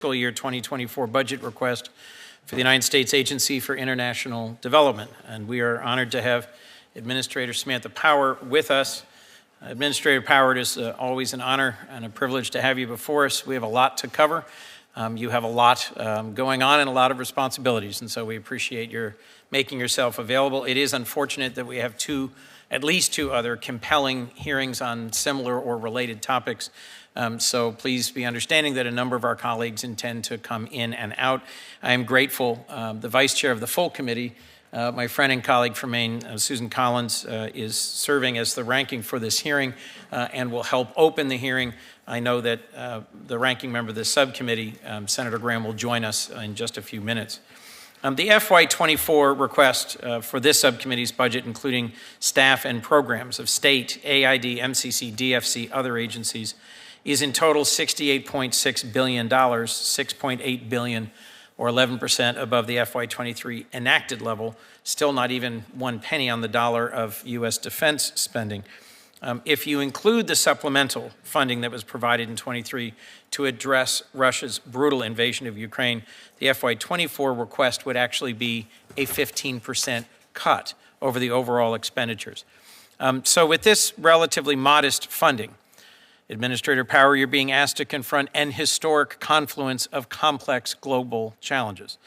fiscal year 2024 budget request for the United States Agency for International Development. And we are honored to have Administrator Samantha Power with us. Administrator Power, it is always an honor and a privilege to have you before us. We have a lot to cover. You have a lot going on and a lot of responsibilities, and so we appreciate your making yourself available. It is unfortunate that we have at least two other compelling hearings on similar or related topics. So please be understanding that a number of our colleagues intend to come in and out. I am grateful. The Vice Chair of the full committee, my friend and colleague from Maine, Susan Collins, is serving as the ranking for this hearing and will help open the hearing. I know that the ranking member of the subcommittee, Senator Graham, will join us in just a few minutes. The FY24 request for this subcommittee's budget, including staff and programs of state, AID, MCC, DFC, other agencies, is in total $68.6 billion, $6.8 billion, or 11% above the FY23 enacted level, still not even 1 penny on the dollar of U.S. defense spending. If you include the supplemental funding that was provided in 23 to address Russia's brutal invasion of Ukraine, the FY24 request would actually be a 15% cut over the overall expenditures. So with this relatively modest funding, Administrator Power, you're being asked to confront an historic confluence of complex global challenges.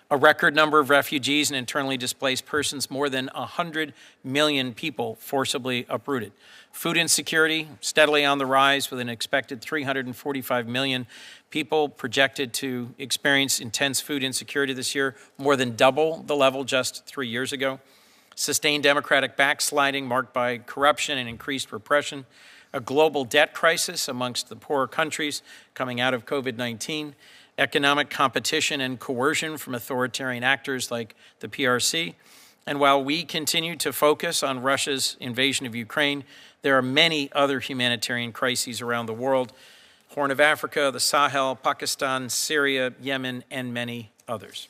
A record number of refugees and internally displaced persons, more than 100 million people forcibly uprooted. Food insecurity steadily on the rise, with an expected 345 million people projected to experience intense food insecurity this year, more than double the level just 3 years ago. Sustained democratic backsliding marked by corruption and increased repression. A global debt crisis amongst the poorer countries coming out of COVID-19, economic competition and coercion from authoritarian actors like the PRC. And while we continue to focus on Russia's invasion of Ukraine, there are many other humanitarian crises around the world: Horn of Africa, the Sahel, Pakistan, Syria, Yemen, and many others.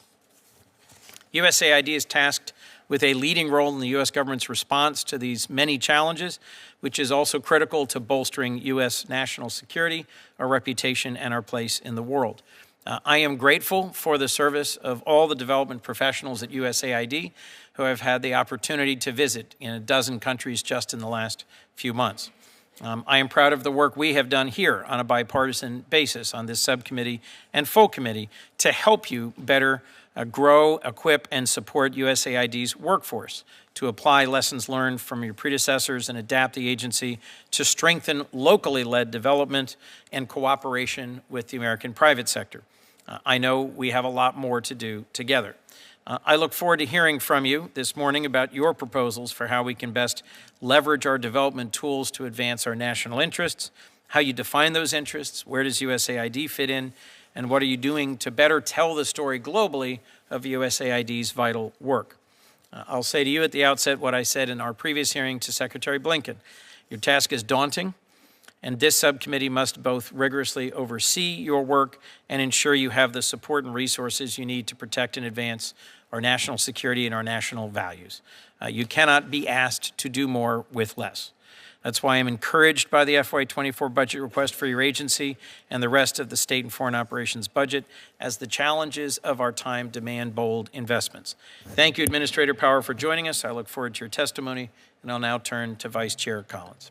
USAID is tasked with a leading role in the U.S. government's response to these many challenges, which is also critical to bolstering U.S. national security, our reputation, and our place in the world. I am grateful for the service of all the development professionals at USAID who have had the opportunity to visit in a dozen countries just in the last few months. I am proud of the work we have done here on a bipartisan basis on this subcommittee and full committee to help you better grow, equip, and support USAID's workforce, to apply lessons learned from your predecessors and adapt the agency to strengthen locally led development and cooperation with the American private sector. I know we have a lot more to do together. I look forward to hearing from you this morning about your proposals for how we can best leverage our development tools to advance our national interests, how you define those interests, where does USAID fit in, and what are you doing to better tell the story globally of USAID's vital work. I'll say to you at the outset what I said in our previous hearing to Secretary Blinken. Your task is daunting, and this subcommittee must both rigorously oversee your work and ensure you have the support and resources you need to protect and advance our national security and our national values. You cannot be asked to do more with less. That's why I'm encouraged by the FY24 budget request for your agency and the rest of the state and foreign operations budget, as the challenges of our time demand bold investments. Thank you, Administrator Power, for joining us. I look forward to your testimony, and I'll now turn to Vice Chair Collins.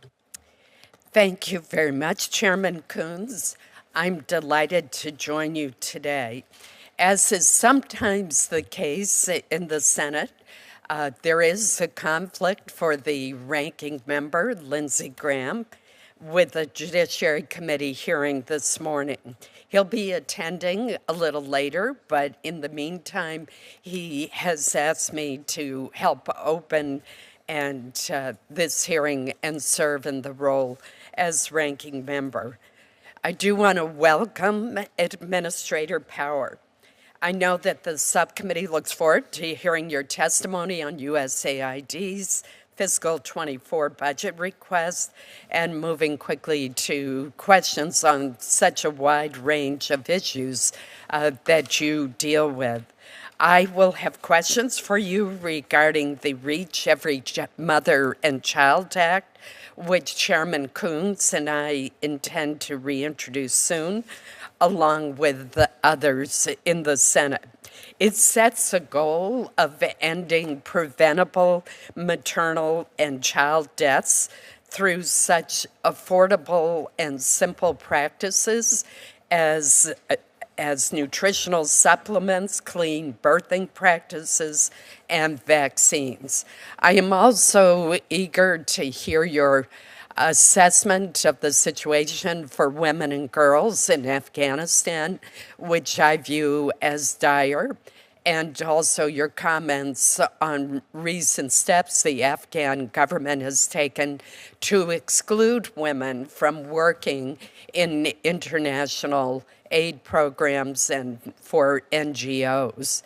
Thank you very much, Chairman Coons. I'm delighted to join you today. As is sometimes the case in the Senate, there is a conflict for the ranking member, Lindsey Graham, with the Judiciary Committee hearing this morning. He'll be attending a little later, but in the meantime, he has asked me to help open this hearing and serve in the role as ranking member. I do want to welcome Administrator Power. I know that the subcommittee looks forward to hearing your testimony on USAID's fiscal 24 budget request and moving quickly to questions on such a wide range of issues that you deal with. I will have questions for you regarding the Reach Every Mother and Child Act, which Chairman Coons and I intend to reintroduce soon, along with the others in the Senate. It sets a goal of ending preventable maternal and child deaths through such affordable and simple practices as nutritional supplements, clean birthing practices, and vaccines. I am also eager to hear your assessment of the situation for women and girls in Afghanistan, which I view as dire, and also your comments on recent steps the Afghan government has taken to exclude women from working in international aid programs and for NGOs.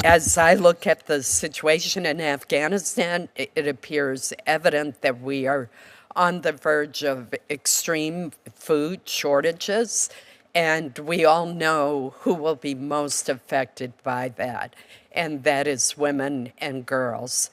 As I look at the situation in Afghanistan, it appears evident that we are on the verge of extreme food shortages, and we all know who will be most affected by that, and that is women and girls.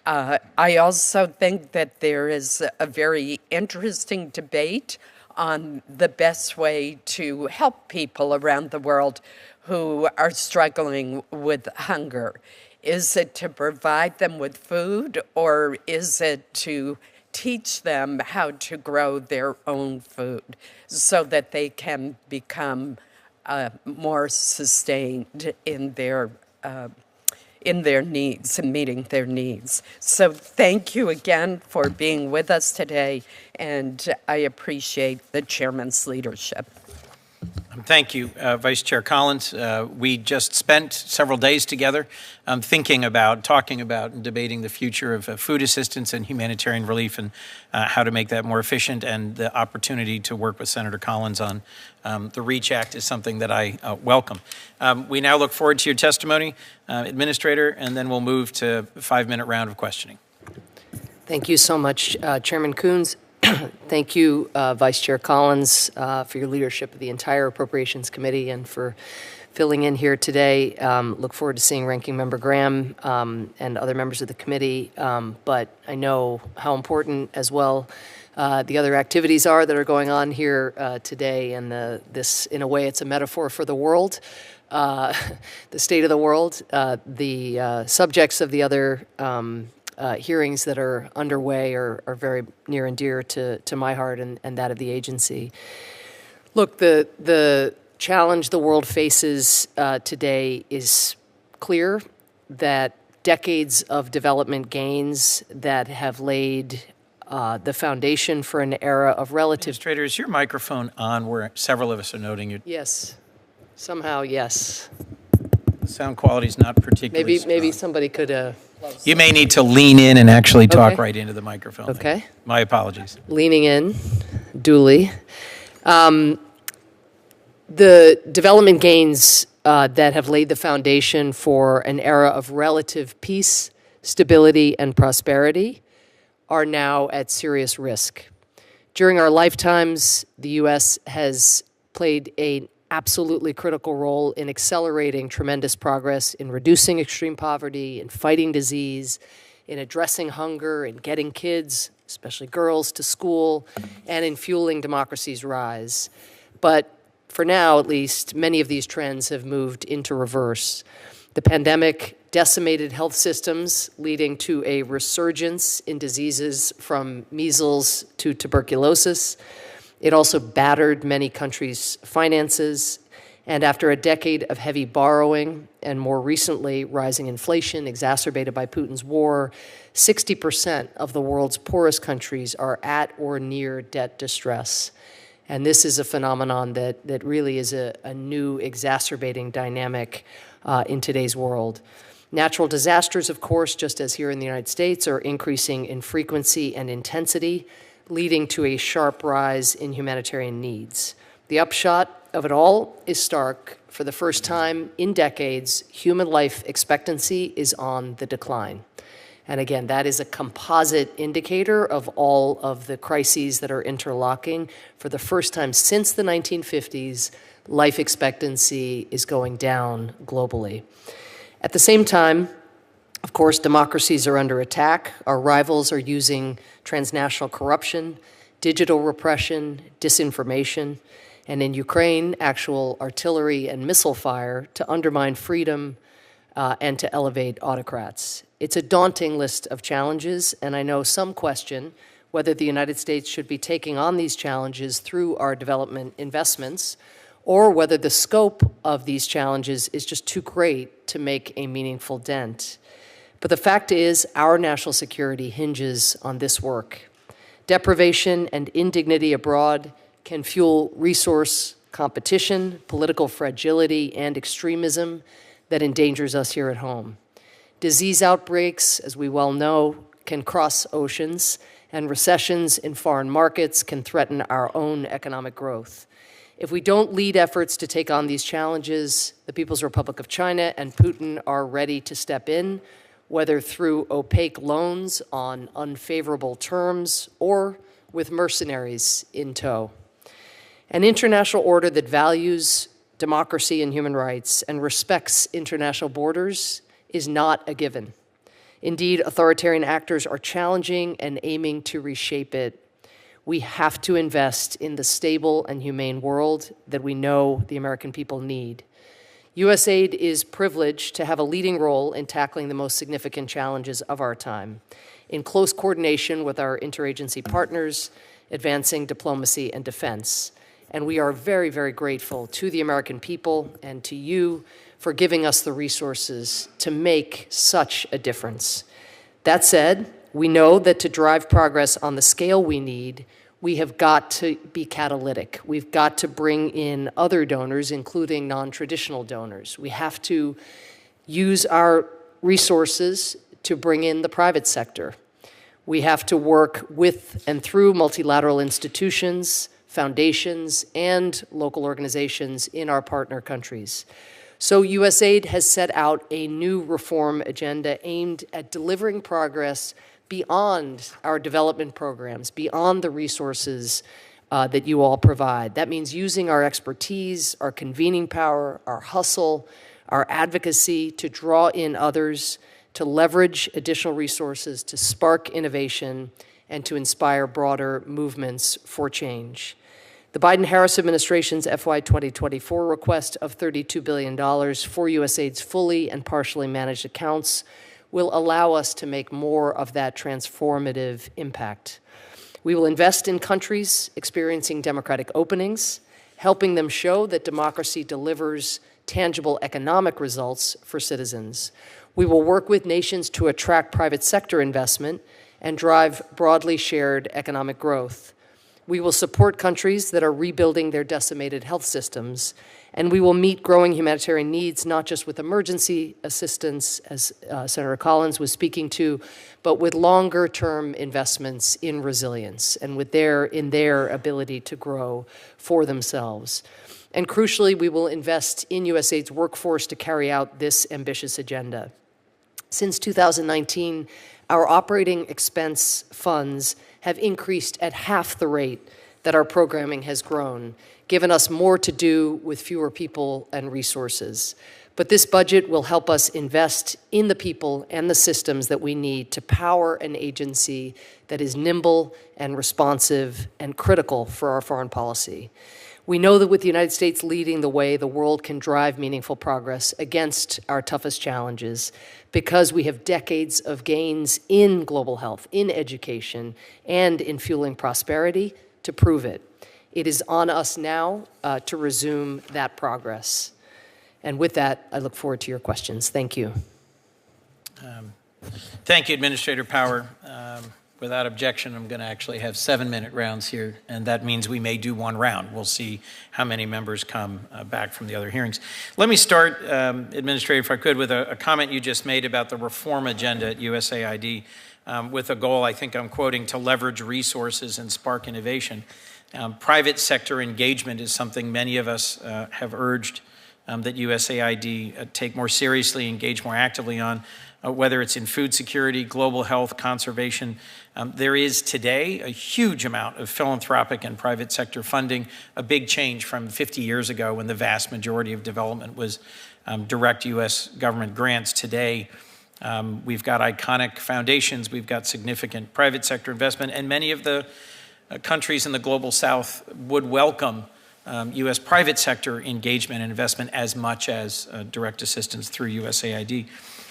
I also think that there is a very interesting debate on the best way to help people around the world who are struggling with hunger. Is it to provide them with food, or is it to teach them how to grow their own food so that they can become more sustained in their needs and meeting their needs? So thank you again for being with us today, and I appreciate the chairman's leadership. Thank you, Vice Chair Collins. We just spent several days together thinking about, talking about, and debating the future of food assistance and humanitarian relief and how to make that more efficient. And the opportunity to work with Senator Collins on the REACH Act is something that I welcome. We now look forward to your testimony, Administrator, and then we'll move to a 5-minute round of questioning. Thank you so much, Chairman Coons. Thank you, Vice Chair Collins, for your leadership of the entire Appropriations Committee and for filling in here today. Look forward to seeing Ranking Member Graham and other members of the committee. But I know how important as well the other activities are that are going on here today. And this, in a way, it's a metaphor for the world, the state of the world. The subjects of the other hearings that are underway are very near and dear to my heart and that of the agency. Look, the challenge the world faces today is clear, that decades of development gains that have laid the foundation for an era of relative... Administrator, is your microphone on where several of us are noting you? Yes. Somehow, yes. The sound quality is not particularly strong. Maybe somebody could... You may need to lean in and actually talk right into the microphone. Okay. My apologies. Leaning in, duly. The development gains that have laid the foundation for an era of relative peace, stability, and prosperity are now at serious risk. During our lifetimes, the U.S. has played an absolutely critical role in accelerating tremendous progress in reducing extreme poverty, in fighting disease, in addressing hunger, in getting kids, especially girls, to school, and in fueling democracy's rise. But for now, at least, many of these trends have moved into reverse. The pandemic decimated health systems, leading to a resurgence in diseases from measles to tuberculosis. It also battered many countries' finances, and after a decade of heavy borrowing and more recently rising inflation exacerbated by Putin's war, 60% of the world's poorest countries are at or near debt distress. And this is a phenomenon that really is a new exacerbating dynamic in today's world. Natural disasters, of course, just as here in the United States, are increasing in frequency and intensity, leading to a sharp rise in humanitarian needs. The upshot of it all is stark. For the first time in decades, human life expectancy is on the decline. And again, that is a composite indicator of all of the crises that are interlocking. For the first time since the 1950s, life expectancy is going down globally. At the same time, of course, democracies are under attack. Our rivals are using transnational corruption, digital repression, disinformation, and in Ukraine, actual artillery and missile fire to undermine freedom and to elevate autocrats. It's a daunting list of challenges, and I know some question whether the United States should be taking on these challenges through our development investments, or whether the scope of these challenges is just too great to make a meaningful dent. But the fact is, our national security hinges on this work. Deprivation and indignity abroad can fuel resource competition, political fragility, and extremism that endangers us here at home. Disease outbreaks, as we well know, can cross oceans, and recessions in foreign markets can threaten our own economic growth. If we don't lead efforts to take on these challenges, the People's Republic of China and Putin are ready to step in, whether through opaque loans on unfavorable terms or with mercenaries in tow. An international order that values democracy and human rights and respects international borders is not a given. Indeed, authoritarian actors are challenging and aiming to reshape it. We have to invest in the stable and humane world that we know the American people need. USAID is privileged to have a leading role in tackling the most significant challenges of our time, in close coordination with our interagency partners, advancing diplomacy and defense. And we are very, very grateful to the American people and to you for giving us the resources to make such a difference. That said, we know that to drive progress on the scale we need, we have got to be catalytic. We've got to bring in other donors, including non-traditional donors. We have to use our resources to bring in the private sector. We have to work with and through multilateral institutions, foundations, and local organizations in our partner countries. So USAID has set out a new reform agenda aimed at delivering progress beyond our development programs, beyond the resources that you all provide. That means using our expertise, our convening power, our hustle, our advocacy to draw in others, to leverage additional resources, to spark innovation, and to inspire broader movements for change. The Biden-Harris administration's FY 2024 request of $32 billion for USAID's fully and partially managed accounts will allow us to make more of that transformative impact. We will invest in countries experiencing democratic openings, helping them show that democracy delivers tangible economic results for citizens. We will work with nations to attract private sector investment and drive broadly shared economic growth. We will support countries that are rebuilding their decimated health systems, and we will meet growing humanitarian needs, not just with emergency assistance, as Senator Collins was speaking to, but with longer-term investments in resilience and in their ability to grow for themselves. And crucially, we will invest in USAID's workforce to carry out this ambitious agenda. Since 2019, our operating expense funds have increased at half the rate that our programming has grown, given us more to do with fewer people and resources. But this budget will help us invest in the people and the systems that we need to power an agency that is nimble and responsive and critical for our foreign policy. We know that with the United States leading the way, the world can drive meaningful progress against our toughest challenges because we have decades of gains in global health, in education, and in fueling prosperity to prove it. It is on us now to resume that progress. And with that, I look forward to your questions. Thank you. Thank you, Administrator Power. Without objection, I'm going to actually have 7-minute rounds here, and that means we may do one round. We'll see how many members come back from the other hearings. Let me start, Administrator, if I could, with a comment you just made about the reform agenda at USAID, with a goal, I think I'm quoting, to leverage resources and spark innovation. Private sector engagement is something many of us have urged that USAID take more seriously, engage more actively on, whether it's in food security, global health, conservation. There is today a huge amount of philanthropic and private sector funding, a big change from 50 years ago when the vast majority of development was direct U.S. government grants. Today, we've got iconic foundations, we've got significant private sector investment, and many of the countries in the global south would welcome U.S. private sector engagement and investment as much as direct assistance through USAID.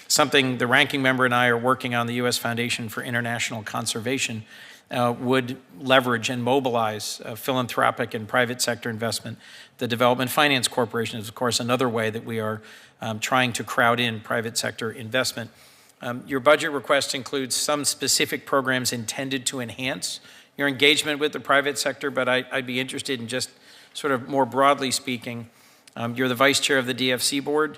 Something the ranking member and I are working on, the U.S. Foundation for International Conservation, would leverage and mobilize philanthropic and private sector investment. The Development Finance Corporation is, of course, another way that we are trying to crowd in private sector investment. Your budget request includes some specific programs intended to enhance your engagement with the private sector, but I'd be interested in just sort of more broadly speaking. You're the vice chair of the DFC board.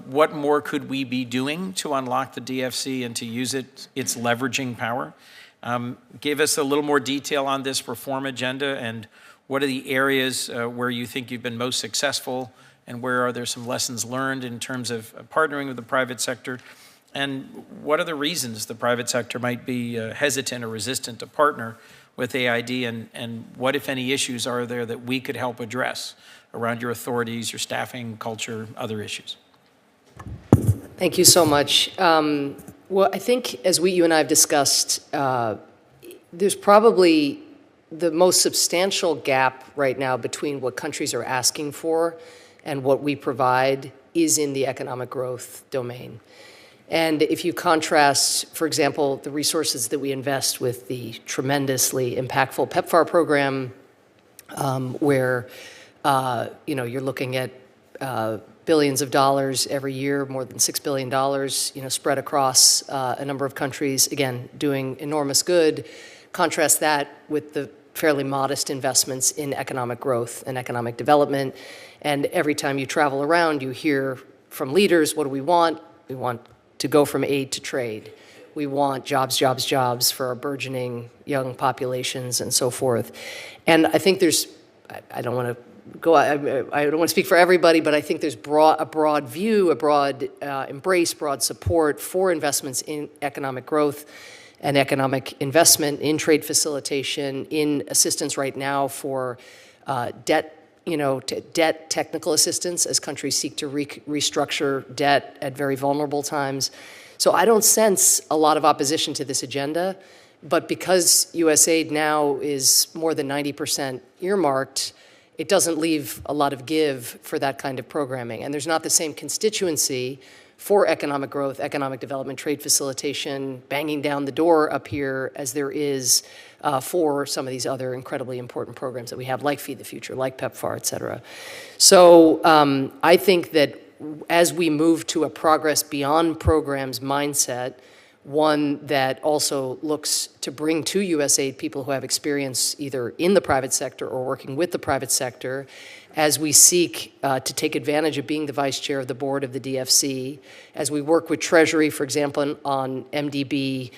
What more could we be doing to unlock the DFC and to use its leveraging power? Give us a little more detail on this reform agenda, and what are the areas where you think you've been most successful, and where are there some lessons learned in terms of partnering with the private sector? And what are the reasons the private sector might be hesitant or resistant to partner with AID, and what, if any, issues are there that we could help address around your authorities, your staffing, culture, other issues? Thank you so much. Well, I think as you and I have discussed, there's probably the most substantial gap right now between what countries are asking for and what we provide is in the economic growth domain. And if you contrast, for example, the resources that we invest with the tremendously impactful PEPFAR program, where you're looking at billions of dollars every year, more than $6 billion, spread across a number of countries, again, doing enormous good. Contrast that with the fairly modest investments in economic growth and economic development. And every time you travel around, you hear from leaders, what do we want? We want to go from aid to trade. We want jobs, jobs, jobs for our burgeoning young populations and so forth. And I think there's, I don't want to speak for everybody, but I think there's a broad view, a broad embrace, broad support for investments in economic growth and economic investment in trade facilitation, in assistance right now for debt technical assistance as countries seek to restructure debt at very vulnerable times. So I don't sense a lot of opposition to this agenda, but because USAID now is more than 90% earmarked, it doesn't leave a lot of give for that kind of programming. And there's not the same constituency for economic growth, economic development, trade facilitation, banging down the door up here as there is for some of these other incredibly important programs that we have, like Feed the Future, like PEPFAR, et cetera. So I think that as we move to a progress beyond programs mindset, one that also looks to bring to USAID people who have experience either in the private sector or working with the private sector, as we seek to take advantage of being the vice chair of the board of the DFC, as we work with Treasury, for example, on MDB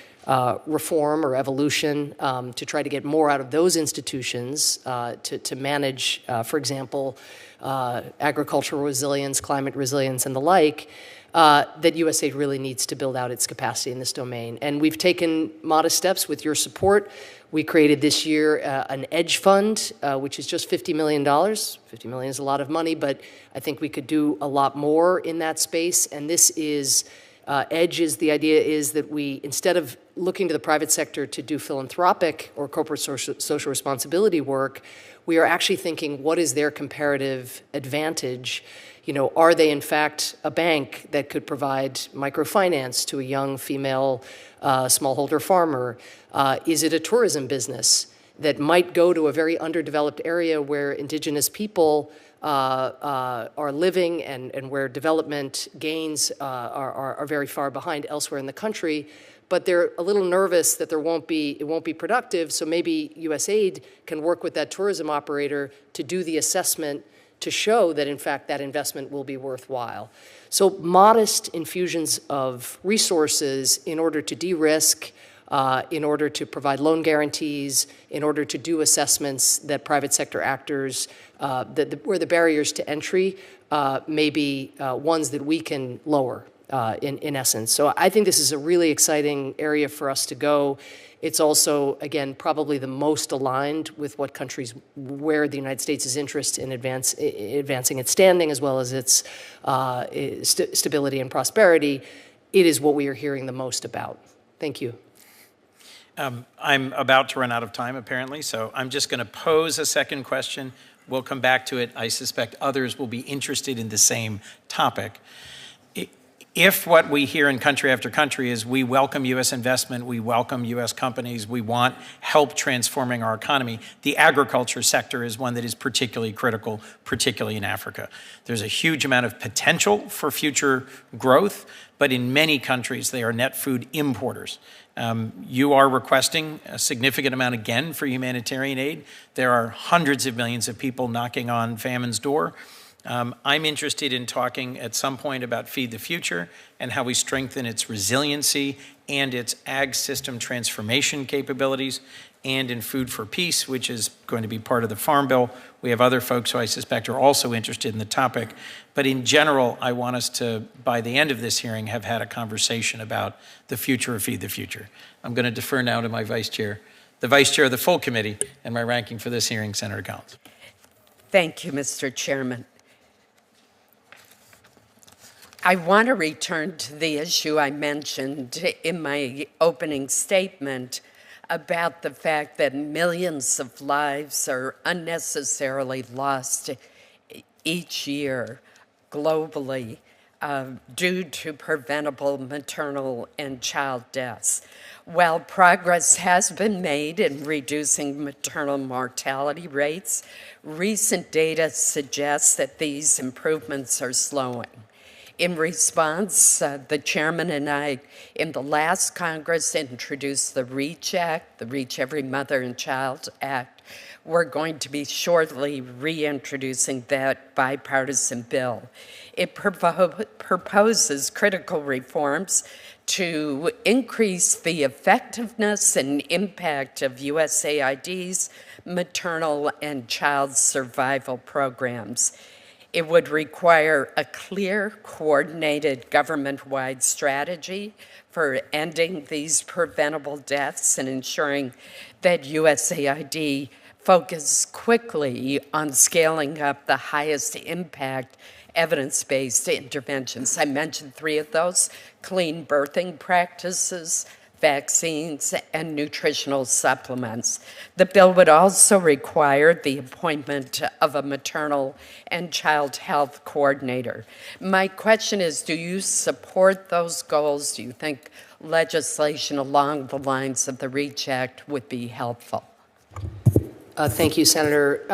reform or evolution to try to get more out of those institutions to manage, for example, agricultural resilience, climate resilience, and the like, that USAID really needs to build out its capacity in this domain. And we've taken modest steps with your support. We created this year an EDGE fund, which is just $50 million. $50 million is a lot of money, but I think we could do a lot more in that space. And this is, EDGE is, the idea is that we, instead of looking to the private sector to do philanthropic or corporate social responsibility work, we are actually thinking, what is their comparative advantage? Are they in fact a bank that could provide microfinance to a young female smallholder farmer? Is it a tourism business that might go to a very underdeveloped area where indigenous people are living and where development gains are very far behind elsewhere in the country, but they're a little nervous that it won't be productive, so maybe USAID can work with that tourism operator to do the assessment to show that, in fact, that investment will be worthwhile. So modest infusions of resources in order to de-risk, in order to provide loan guarantees, in order to do assessments that private sector actors, where the barriers to entry may be ones that we can lower, in essence. So I think this is a really exciting area for us to go. It's also, again, probably the most aligned with what countries, where the United States' interest in advancing its standing as well as its stability and prosperity. It is what we are hearing the most about. Thank you. I'm about to run out of time, apparently, so I'm just going to pose a second question. We'll come back to it. I suspect others will be interested in the same topic. If what we hear in country after country is we welcome U.S. investment, we welcome U.S. companies, we want help transforming our economy, the agriculture sector is one that is particularly critical, particularly in Africa. There's a huge amount of potential for future growth, but in many countries, they are net food importers. You are requesting a significant amount again for humanitarian aid. There are hundreds of millions of people knocking on famine's door. I'm interested in talking at some point about Feed the Future and how we strengthen its resiliency and its ag system transformation capabilities, and in Food for Peace, which is going to be part of the Farm Bill. We have other folks who I suspect are also interested in the topic. But in general, I want us to, by the end of this hearing, have had a conversation about the future of Feed the Future. I'm going to defer now to my vice chair, the vice chair of the full committee, and my ranking for this hearing, Senator Collins. Thank you, Mr. Chairman. I want to return to the issue I mentioned in my opening statement about the fact that millions of lives are unnecessarily lost each year globally due to preventable maternal and child deaths. While progress has been made in reducing maternal mortality rates, recent data suggests that these improvements are slowing. In response, the chairman and I, in the last Congress, introduced the REACH Act, the Reach Every Mother and Child Act. We're going to be shortly reintroducing that bipartisan bill. It proposes critical reforms to increase the effectiveness and impact of USAID's maternal and child survival programs. It would require a clear, coordinated government-wide strategy for ending these preventable deaths and ensuring that USAID focus quickly on scaling up the highest impact evidence-based interventions. I mentioned three of those: clean birthing practices, vaccines, and nutritional supplements. The bill would also require the appointment of a maternal and child health coordinator. My question is, do you support those goals? Do you think legislation along the lines of the REACH Act would be helpful? Thank you, Senator.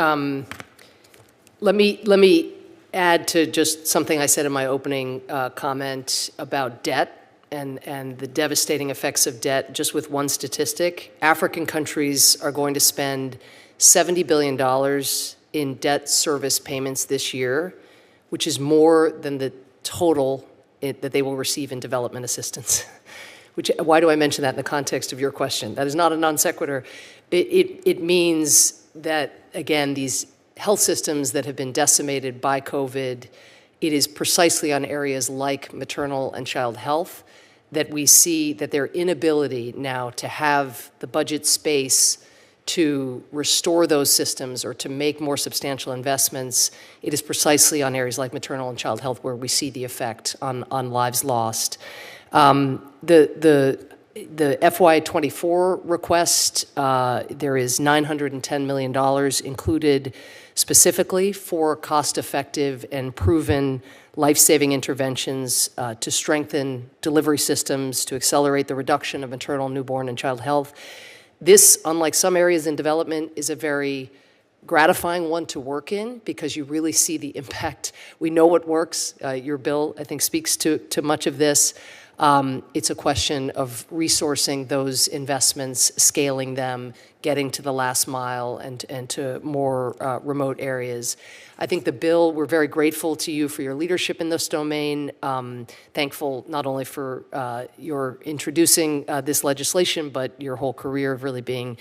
Let me add to just something I said in my opening comment about debt and the devastating effects of debt. Just with one statistic, African countries are going to spend $70 billion in debt service payments this year, which is more than the total that they will receive in development assistance. Why do I mention that in the context of your question? That is not a non sequitur. It means that, again, these health systems that have been decimated by COVID, it is precisely on areas like maternal and child health that we see that their inability now to have the budget space to restore those systems or to make more substantial investments, it is precisely on areas like maternal and child health where we see the effect on lives lost. The FY24 request, there is $910 million included specifically for cost-effective and proven life-saving interventions to strengthen delivery systems, to accelerate the reduction of maternal, newborn, and child health. This, unlike some areas in development, is a very gratifying one to work in because you really see the impact. We know what works. Your bill, I think, speaks to much of this. It's a question of resourcing those investments, scaling them, getting to the last mile and to more remote areas. I think the bill, we're very grateful to you for your leadership in this domain. Thankful not only for your introducing this legislation, but your whole career of really being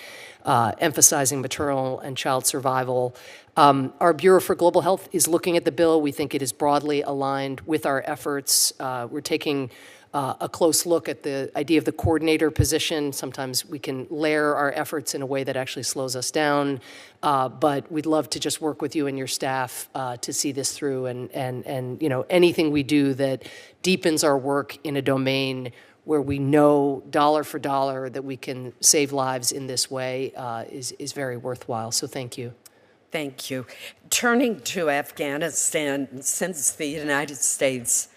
emphasizing maternal and child survival. Our Bureau for Global Health is looking at the bill. We think it is broadly aligned with our efforts. We're taking a close look at the idea of the coordinator position. Sometimes we can layer our efforts in a way that actually slows us down, but we'd love to just work with you and your staff to see this through, and you know, anything we do that deepens our work in a domain where we know dollar for dollar that we can save lives in this way is very worthwhile. So thank you. Thank you. Turning to Afghanistan, since the United States'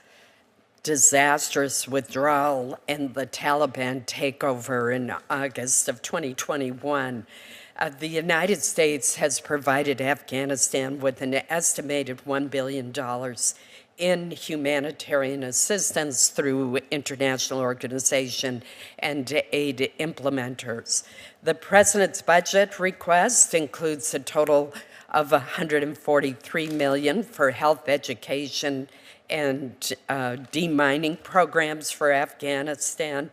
disastrous withdrawal and the Taliban takeover in August of 2021, the United States has provided Afghanistan with an estimated $1 billion in humanitarian assistance through international organization and aid implementers. The president's budget request includes a total of $143 million for health, education, and demining programs for Afghanistan.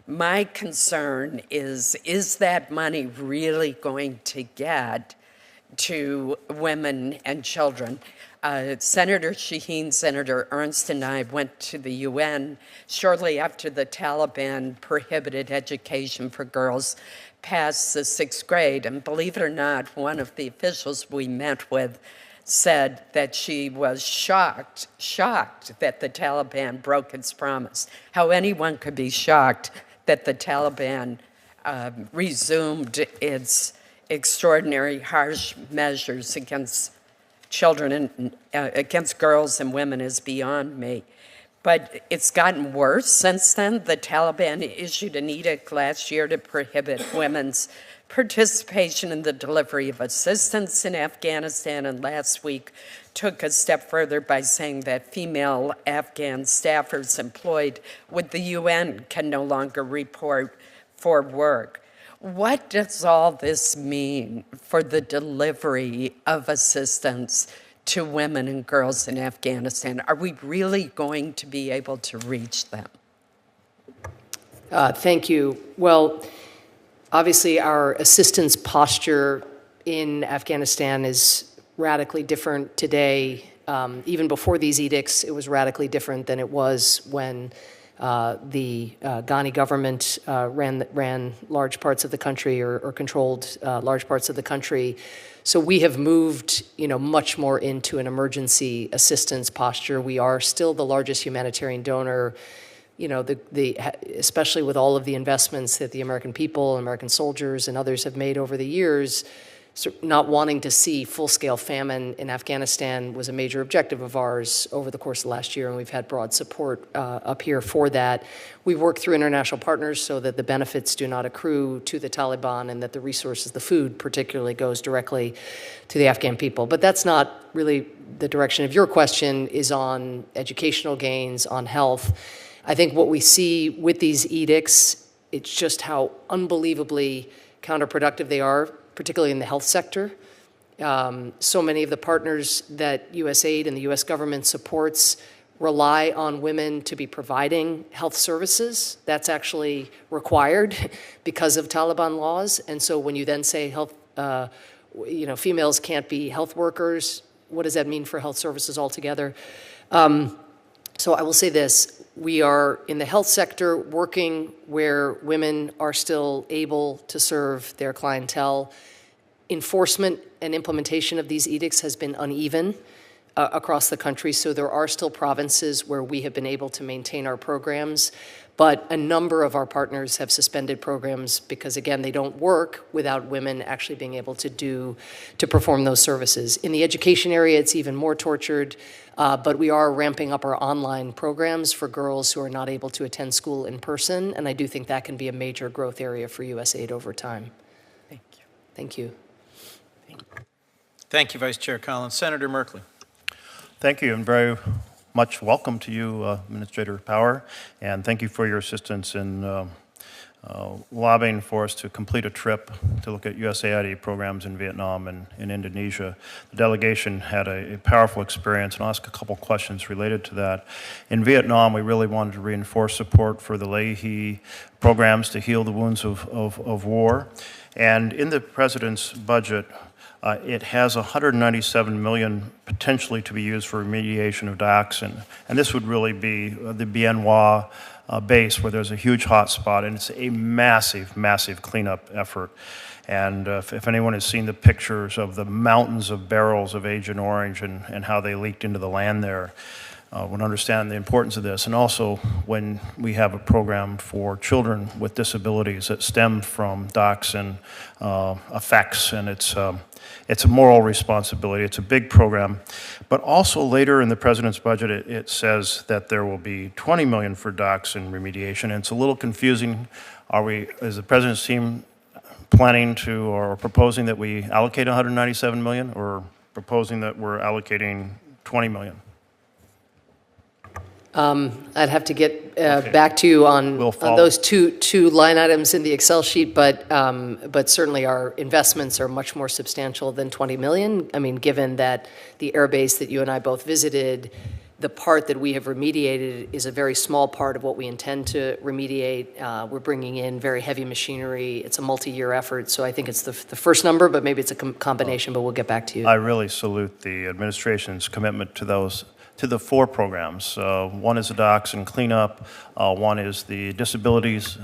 My concern is that money really going to get to women and children? Senator Shaheen, Senator Ernst, and I went to the UN shortly after the Taliban prohibited education for girls past the 6th grade. And believe it or not, one of the officials we met with said that she was shocked that the Taliban broke its promise. How anyone could be shocked that the Taliban resumed its extraordinary harsh measures against children and against girls and women is beyond me. But it's gotten worse since then. The Taliban issued an edict last year to prohibit women's participation in the delivery of assistance in Afghanistan, and last week took a step further by saying that female Afghan staffers employed with the UN can no longer report for work. What does all this mean for the delivery of assistance to women and girls in Afghanistan? Are we really going to be able to reach them? Thank you. Well, obviously, our assistance posture in Afghanistan is radically different today. Even before these edicts, it was radically different than it was when the Ghani government ran large parts of the country or controlled large parts of the country. So we have moved, much more into an emergency assistance posture. We are still the largest humanitarian donor. Especially with all of the investments that the American people, American soldiers, and others have made over the years, not wanting to see full-scale famine in Afghanistan was a major objective of ours over the course of last year, and we've had broad support up here for that. We've worked through international partners so that the benefits do not accrue to the Taliban and that the resources, the food particularly, goes directly to the Afghan people. But that's not really the direction of your question, is on educational gains, on health. I think what we see with these edicts, it's just how unbelievably counterproductive they are, particularly in the health sector. So many of the partners that USAID and the US government supports rely on women to be providing health services. That's actually required because of Taliban laws. And so when you then say females can't be health workers, what does that mean for health services altogether? So I will say this. We are in the health sector working where women are still able to serve their clientele. Enforcement and implementation of these edicts has been uneven across the country, so there are still provinces where we have been able to maintain our programs, but a number of our partners have suspended programs because, again, they don't work without women actually being able to perform those services. In the education area, it's even more tortured. But we are ramping up our online programs for girls who are not able to attend school in person, and I do think that can be a major growth area for USAID over time. Thank you. Thank you. Thank you, Vice Chair Collins. Senator Merkley. Thank you, and very much welcome to you, Administrator Power, and thank you for your assistance in lobbying for us to complete a trip to look at USAID programs in Vietnam and in Indonesia. The delegation had a powerful experience, and I'll ask a couple questions related to that. In Vietnam, we really wanted to reinforce support for the Leahy programs to heal the wounds of war. And in the President's budget, it has $197 million potentially to be used for remediation of dioxin. And this would really be the Bien Hoa base where there's a huge hot spot, and it's a massive, massive cleanup effort. And if anyone has seen the pictures of the mountains of barrels of Agent Orange and how they leaked into the land there, would understand the importance of this. And also when we have a program for children with disabilities that stem from dachshund effects, and it's a moral responsibility. It's a big program. But also later in the president's budget, it says that there will be $20 million for dachshund remediation. And it's a little confusing. Is the president's team planning to or proposing that we allocate $197 million, or proposing that we're allocating $20 million? I'd have to get back to you on those two line items in the Excel sheet, but certainly our investments are much more substantial than 20 million. I mean, given that the airbase that you and I both visited, the part that we have remediated is a very small part of what we intend to remediate. We're bringing in very heavy machinery. It's a multi-year effort, so I think it's the first number, but maybe it's a combination, but we'll get back to you. I really salute the administration's commitment to the 4 programs. One is the dachshund cleanup, one is the disabilities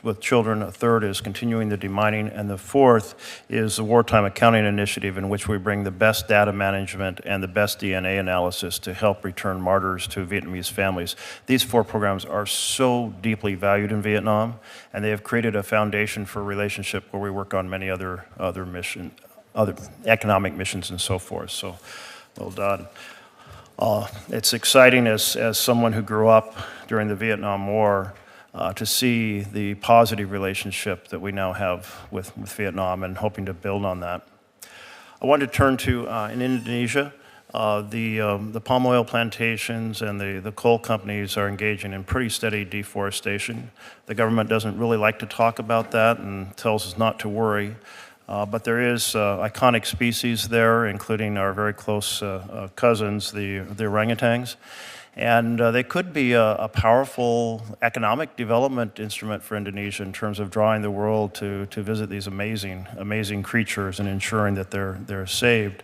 with children, a third is continuing the demining, and the fourth is the wartime accounting initiative, in which we bring the best data management and the best DNA analysis to help return martyrs to Vietnamese families. These 4 programs are so deeply valued in Vietnam, and they have created a foundation for a relationship where we work on many other economic missions and so forth. So, well done. It's exciting as someone who grew up during the Vietnam War to see the positive relationship that we now have with Vietnam, and hoping to build on that. I wanted to turn to in Indonesia. The palm oil plantations and the coal companies are engaging in pretty steady deforestation. The government doesn't really like to talk about that and tells us not to worry. But there is iconic species there, including our very close cousins, the orangutans. And they could be a powerful economic development instrument for Indonesia in terms of drawing the world to visit these amazing creatures and ensuring that they're saved.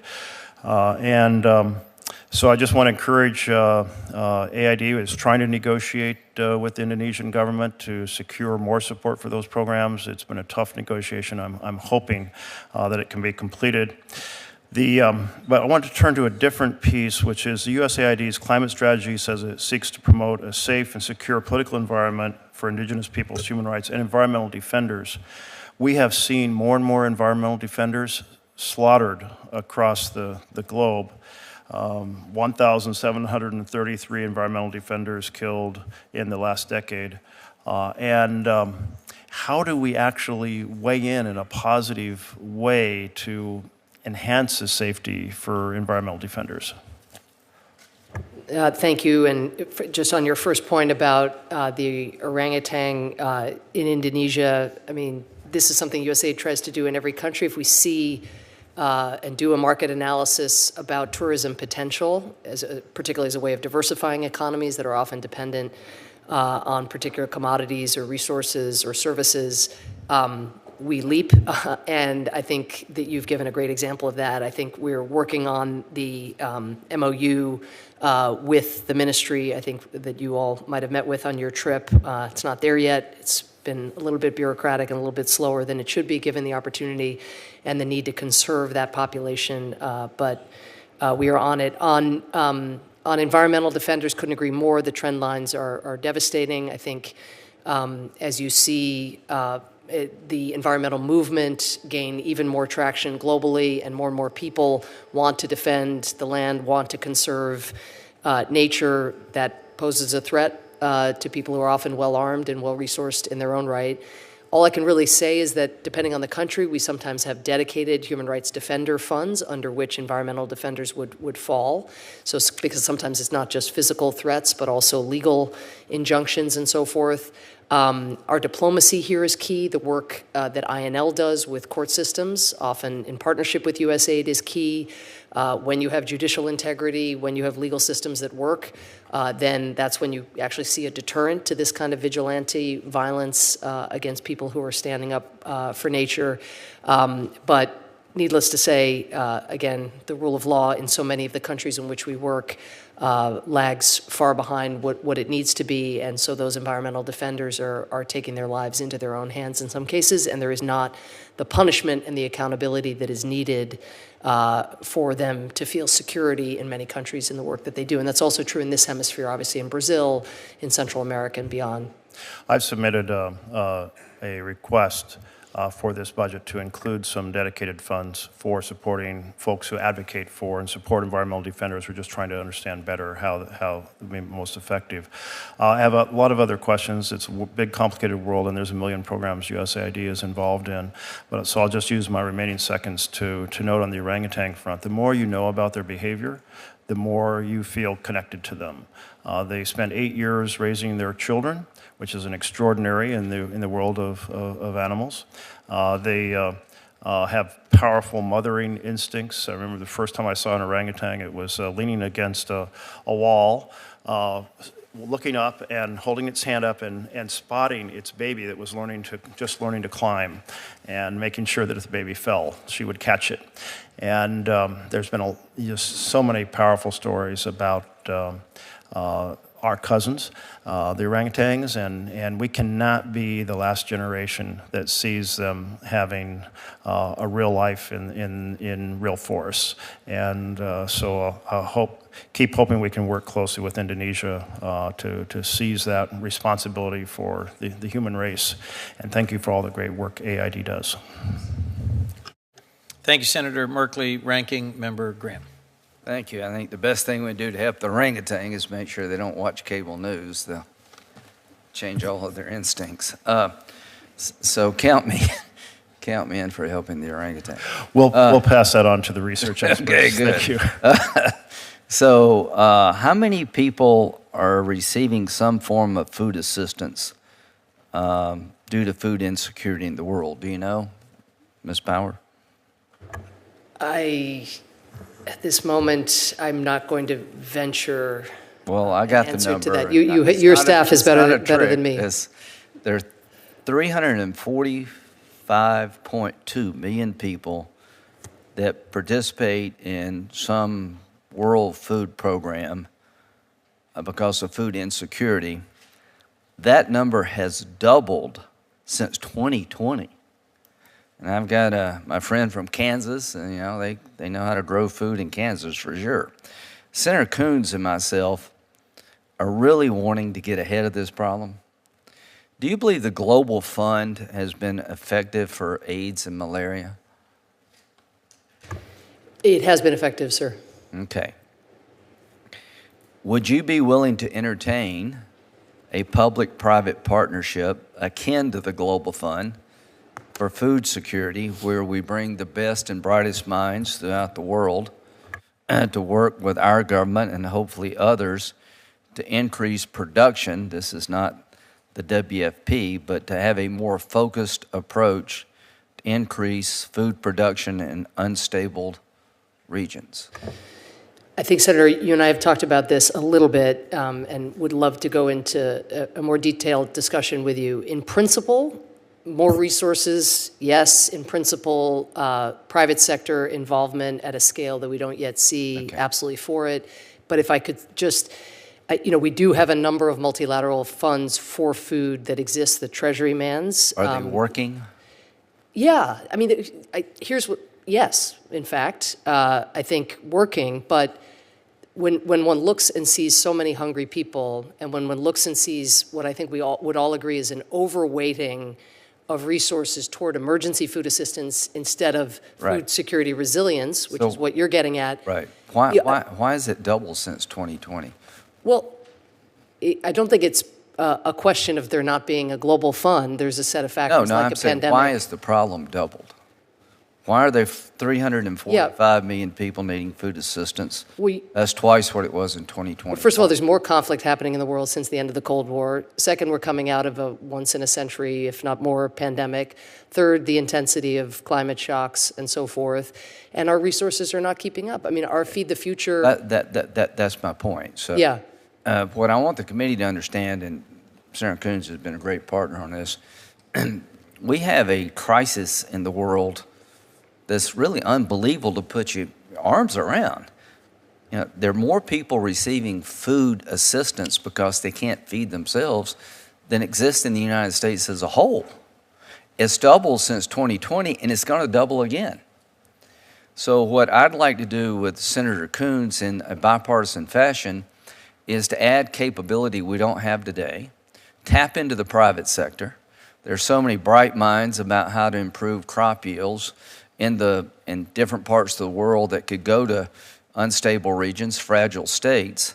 So I just want to encourage AID is trying to negotiate with the Indonesian government to secure more support for those programs. It's been a tough negotiation. I'm hoping that it can be completed. But I want to turn to a different piece, which is the USAID's climate strategy says it seeks to promote a safe and secure political environment for indigenous peoples, human rights, and environmental defenders. We have seen more and more environmental defenders slaughtered across the globe. 1,733 environmental defenders killed in the last decade. How do we actually weigh in a positive way to enhance the safety for environmental defenders? Thank you. And just on your first point about the orangutan in Indonesia, I mean, this is something USAID tries to do in every country. If we see and do a market analysis about tourism potential, particularly as a way of diversifying economies that are often dependent on particular commodities or resources or services, we leap. And I think that you've given a great example of that. I think we're working on the MOU with the ministry, I think that you all might have met with on your trip. It's not there yet. It's been a little bit bureaucratic and a little bit slower than it should be, given the opportunity and the need to conserve that population, but we are on it. On environmental defenders, couldn't agree more. The trend lines are devastating. I think as you see the environmental movement gain even more traction globally, and more people want to defend the land, want to conserve nature, that poses a threat to people who are often well-armed and well-resourced in their own right. All I can really say is that depending on the country, we sometimes have dedicated human rights defender funds under which environmental defenders would fall. So because sometimes it's not just physical threats, but also legal injunctions and so forth. Our diplomacy here is key. The work that INL does with court systems, often in partnership with USAID, is key. When you have judicial integrity, when you have legal systems that work, then that's when you actually see a deterrent to this kind of vigilante violence against people who are standing up for nature. But needless to say, again, the rule of law in so many of the countries in which we work lags far behind what it needs to be, and so those environmental defenders are taking their lives into their own hands in some cases, and there is not the punishment and the accountability that is needed for them to feel security in many countries in the work that they do. And that's also true in this hemisphere, obviously in Brazil, in Central America and beyond. I've submitted a request for this budget to include some dedicated funds for supporting folks who advocate for and support environmental defenders. We're just trying to understand better how to be most effective. I have a lot of other questions. It's a big, complicated world, and there's a million programs USAID is involved in. So I'll just use my remaining seconds to note on the orangutan front. The more you know about their behavior, the more you feel connected to them. They spent 8 years raising their children, which is an extraordinary in the world of animals. They have powerful mothering instincts. I remember the first time I saw an orangutan, it was leaning against a wall, looking up and holding its hand up and spotting its baby that was just learning to climb, and making sure that if the baby fell, she would catch it. And there's been just so many powerful stories about our cousins, the orangutans, and we cannot be the last generation that sees them having a real life in real force. And so I keep hoping we can work closely with Indonesia to seize that responsibility for the human race. And thank you for all the great work AID does. Thank you, Senator Merkley. Ranking Member Graham. Thank you. I think the best thing we do to help the orangutan is make sure they don't watch cable news. They'll change all of their instincts. So count me in for helping the orangutan. We'll pass that on to the research experts. Okay, good. Thank you. So how many people are receiving some form of food assistance due to food insecurity in the world? Do you know, Ms. Power? At this moment, I'm not going to venture. Well, I got the answer number. to that. Your staff is better than me. There are 345.2 million people that participate in some world food program because of food insecurity. That number has doubled since 2020. And I've got my friend from Kansas, and they know how to grow food in Kansas for sure. Senator Coons and myself are really wanting to get ahead of this problem. Do you believe the Global Fund has been effective for AIDS and malaria? It has been effective, sir. Okay. Would you be willing to entertain a public-private partnership akin to the Global Fund for food security, where we bring the best and brightest minds throughout the world to work with our government and hopefully others to increase production? This is not the WFP, but to have a more focused approach to increase food production in unstable regions. I think, Senator, you and I have talked about this a little bit and would love to go into a more detailed discussion with you. In principle, more resources, yes. In principle, private sector involvement at a scale that we don't yet see, Okay. absolutely for it. But if I could just, we do have a number of multilateral funds for food that exist, the Treasury mans. Are they working? Yeah, I mean, here's what, yes, in fact, I think working, but when one looks and sees so many hungry people, and when one looks and sees what I think we all would all agree is an overweighting of resources toward emergency food assistance instead of Right. food security resilience, which So- is what you're getting at. Right. Yeah. Why is it double since 2020? Well, I don't think it's a question of there not being a global fund. There's a set of factors No, like I'm a saying, pandemic. why is the problem doubled? Why are there 345 million people needing food assistance? That's twice what it was in 2020. First of all, there's more conflict happening in the world since the end of the Cold War. Second, we're coming out of a once-in-a-century, if not more, pandemic. Third, the intensity of climate shocks and so forth. And our resources are not keeping up. I mean, our Feed the Future... That's my point. So, yeah. What I want the committee to understand, and Senator Coons has been a great partner on this, we have a crisis in the world that's really unbelievable to put your arms around. There are more people receiving food assistance because they can't feed themselves than exists in the United States as a whole. It's doubled since 2020, and it's going to double again. So what I'd like to do with Senator Coons in a bipartisan fashion is to add capability we don't have today, tap into the private sector. There's so many bright minds about how to improve crop yields in different parts of the world that could go to unstable regions, fragile states.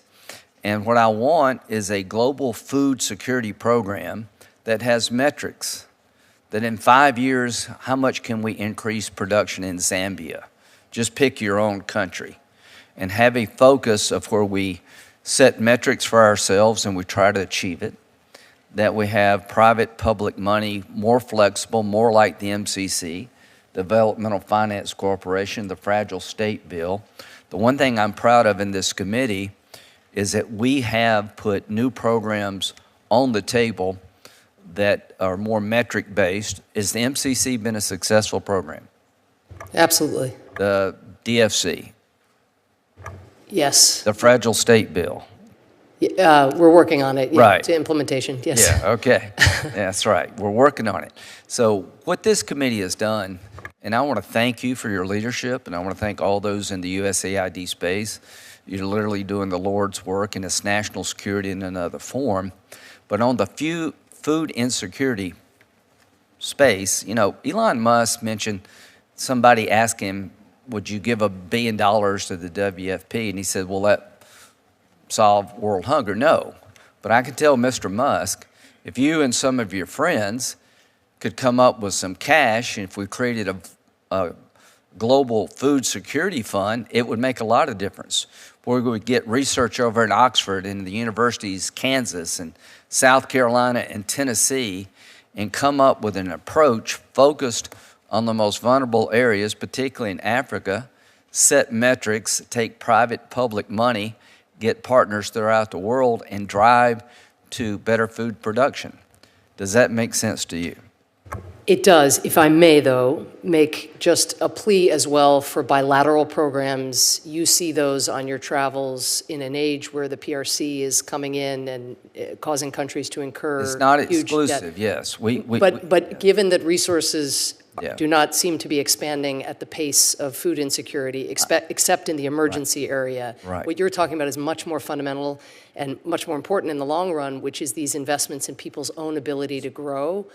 And what I want is a global food security program that has metrics, that in 5 years, how much can we increase production in Zambia? Just pick your own country and have a focus of where we set metrics for ourselves and we try to achieve it, that we have private-public money more flexible, more like the MCC, Developmental Finance Corporation, the Fragile State Bill. The one thing I'm proud of in this committee is that we have put new programs on the table that are more metric-based. Has the MCC been a successful program? Absolutely. The DFC, Yes. the Fragile State Bill. We're working on it. Right. To implementation. Yes. Yeah, okay. That's right. We're working on it. So what this committee has done, and I want to thank you for your leadership, and I want to thank all those in the USAID space. You're literally doing the Lord's work, and it's national security in another form. But on the food insecurity space, you know, Elon Musk mentioned somebody asked him, would you give $1 billion to the WFP? And he said, will that solve world hunger? No. But I can tell Mr. Musk, if you and some of your friends could come up with some cash, and if we created a global food security fund, it would make a lot of difference. We would get research over in Oxford and the universities, Kansas and South Carolina and Tennessee, and come up with an approach focused on the most vulnerable areas, particularly in Africa, set metrics, take private-public money, get partners throughout the world, and drive to better food production. Does that make sense to you? It does. If I may, though, make just a plea as well for bilateral programs. You see those on your travels in an age where the PRC is coming in and causing countries to incur It's not huge exclusive, debt. yes. But given that resources Yeah. do not seem to be expanding at the pace of food insecurity, except in the emergency area. Right. What you're talking about is much more fundamental and much more important in the long run, which is these investments in people's own ability to grow.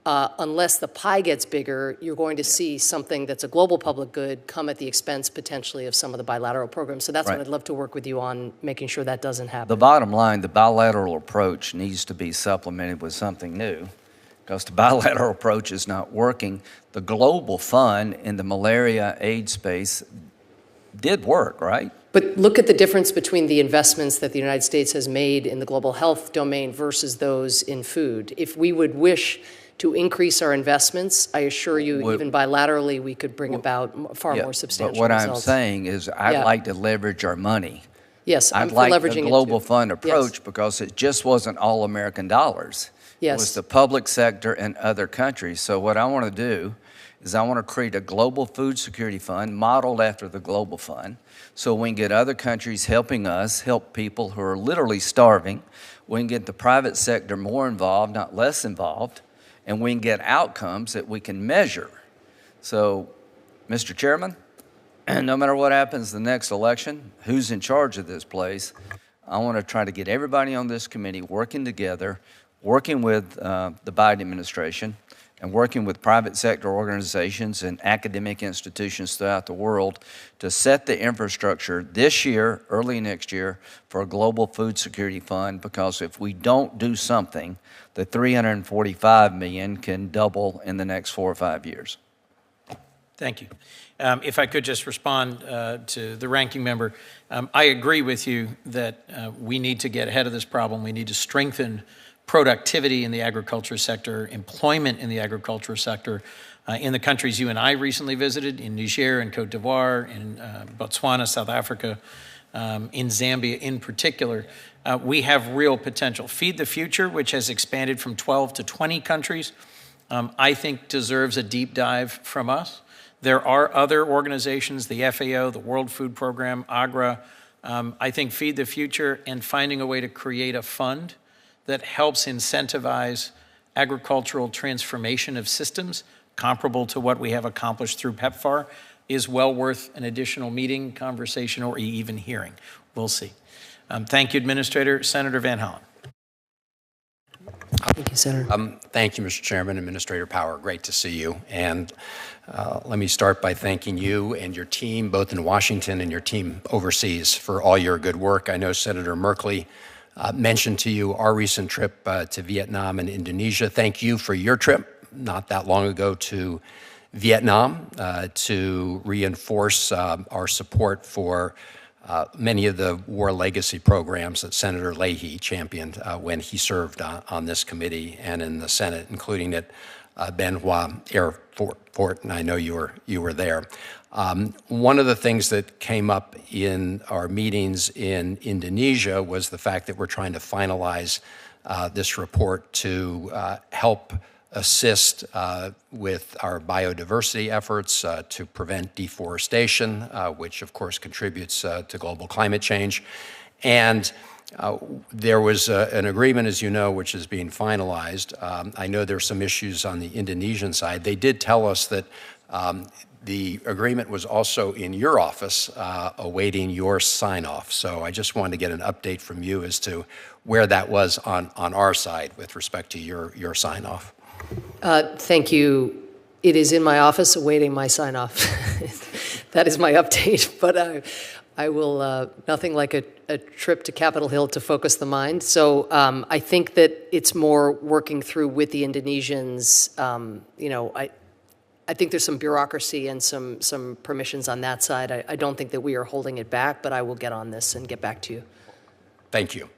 Unless the pie gets bigger, you're going to see something that's a global public good come at the expense potentially of some of the bilateral programs. So that's Right. what I'd love to work with you on, making sure that doesn't happen. The bottom line, the bilateral approach needs to be supplemented with something new, because the bilateral approach is not working. The global fund in the malaria AIDS space did work, right? But look at the difference between the investments that the United States has made in the global health domain versus those in food. If we would wish to increase our investments, I assure you, even bilaterally, we could bring about far more substantial But what results. I'm saying is I'd like to leverage our money. Yes, I'm I'd for like leveraging the it global too. fund Yes. approach because it just wasn't all American dollars. Yes. It was the public sector and other countries. So what I want to do is I want to create a global food security fund modeled after the global fund so we can get other countries helping us help people who are literally starving. We can get the private sector more involved, not less involved, and we can get outcomes that we can measure. So, Mr. Chairman, no matter what happens the next election, who's in charge of this place, I want to try to get everybody on this committee working together, working with the Biden administration, and working with private sector organizations and academic institutions throughout the world to set the infrastructure this year, early next year, for a global food security fund, because if we don't do something, the $345 million can double in the next 4 or 5 years. Thank you. If I could just respond to the ranking member, I agree with you that we need to get ahead of this problem. We need to strengthen productivity in the agriculture sector, employment in the agriculture sector, in the countries you and I recently visited, in Niger and Cote d'Ivoire, in Botswana, South Africa, in Zambia in particular. We have real potential. Feed the Future, which has expanded from 12 to 20 countries, I think deserves a deep dive from us. There are other organizations, the FAO, the World Food Program, AGRA. I think Feed the Future and finding a way to create a fund that helps incentivize agricultural transformation of systems comparable to what we have accomplished through PEPFAR is well worth an additional meeting, conversation, or even hearing. We'll see. Thank you, Administrator. Senator Van Hollen. Thank you, Senator. Thank you, Mr. Chairman. Administrator Power, great to see you. And let me start by thanking you and your team, both in Washington and your team overseas, for all your good work. I know Senator Merkley mentioned to you our recent trip to Vietnam and Indonesia. Thank you for your trip not that long ago to Vietnam to reinforce our support for many of the war legacy programs that Senator Leahy championed when he served on this committee and in the Senate, including at Ben Hoa Air Fort, and I know you were there. One of the things that came up in our meetings in Indonesia was the fact that we're trying to finalize this report to help assist with our biodiversity efforts to prevent deforestation, which of course contributes to global climate change. And there was an agreement, as you know, which is being finalized. I know there's some issues on the Indonesian side. They did tell us that the agreement was also in your office awaiting your sign-off. So I just wanted to get an update from you as to where that was on our side with respect to your sign-off. Thank you. It is in my office awaiting my sign-off. That is my update, but I will, nothing like a trip to Capitol Hill to focus the mind. So I think that it's more working through with the Indonesians. I think there's some bureaucracy and some permissions on that side. I don't think that we are holding it back, but I will get on this and get back to you. Thank you.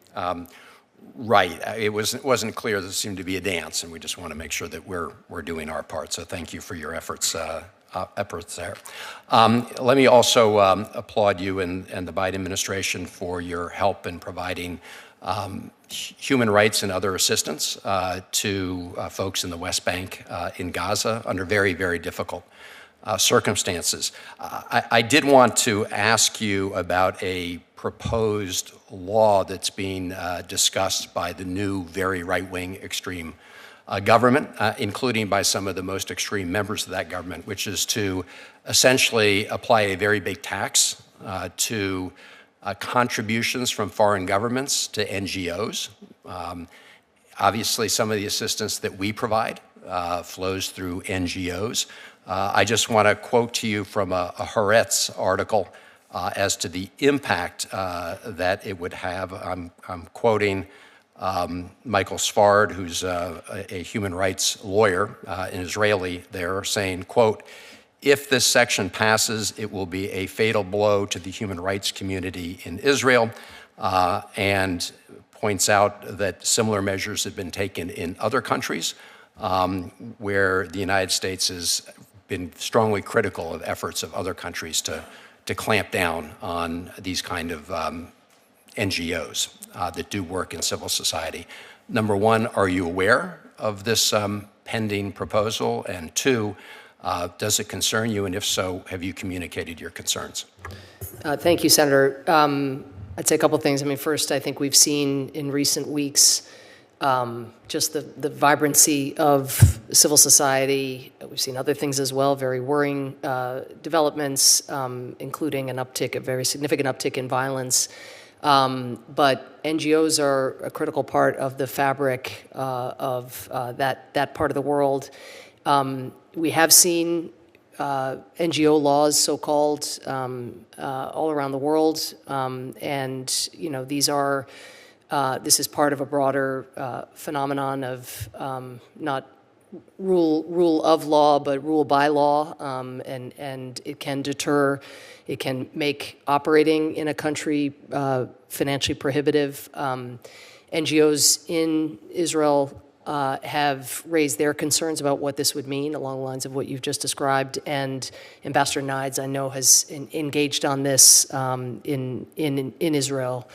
Right. It wasn't clear. There seemed to be a dance, and we just want to make sure that we're doing our part. So thank you for your efforts there. Let me also applaud you and the Biden administration for your help in providing human rights and other assistance to folks in the West Bank, in Gaza, under very, very difficult circumstances. I did want to ask you about a proposed law that's being discussed by the new very right-wing extreme government, including by some of the most extreme members of that government, which is to essentially apply a very big tax to contributions from foreign governments to NGOs. Obviously, some of the assistance that we provide flows through NGOs. I just want to quote to you from a Haaretz article as to the impact that it would have. I'm quoting Michael Sfard, who's a human rights lawyer, an Israeli there, saying, quote, "If this section passes, it will be a fatal blow to the human rights community in Israel," and points out that similar measures have been taken in other countries where the United States has been strongly critical of efforts of other countries to clamp down on these kind of NGOs that do work in civil society. Number one, are you aware of this pending proposal? And two, does it concern you? And if so, have you communicated your concerns? Thank you, Senator. I'd say a couple things. I mean, first, I think we've seen in recent weeks just the vibrancy of civil society. We've seen other things as well, very worrying developments, including a very significant uptick in violence. But NGOs are a critical part of the fabric of that part of the world. We have seen NGO laws, so-called, all around the world, and this is part of a broader phenomenon of not rule of law, but rule by law, and it can deter. It can make operating in a country financially prohibitive. NGOs in Israel have raised their concerns about what this would mean along the lines of what you've just described, and Ambassador Nides, I know, has engaged on this in Israel.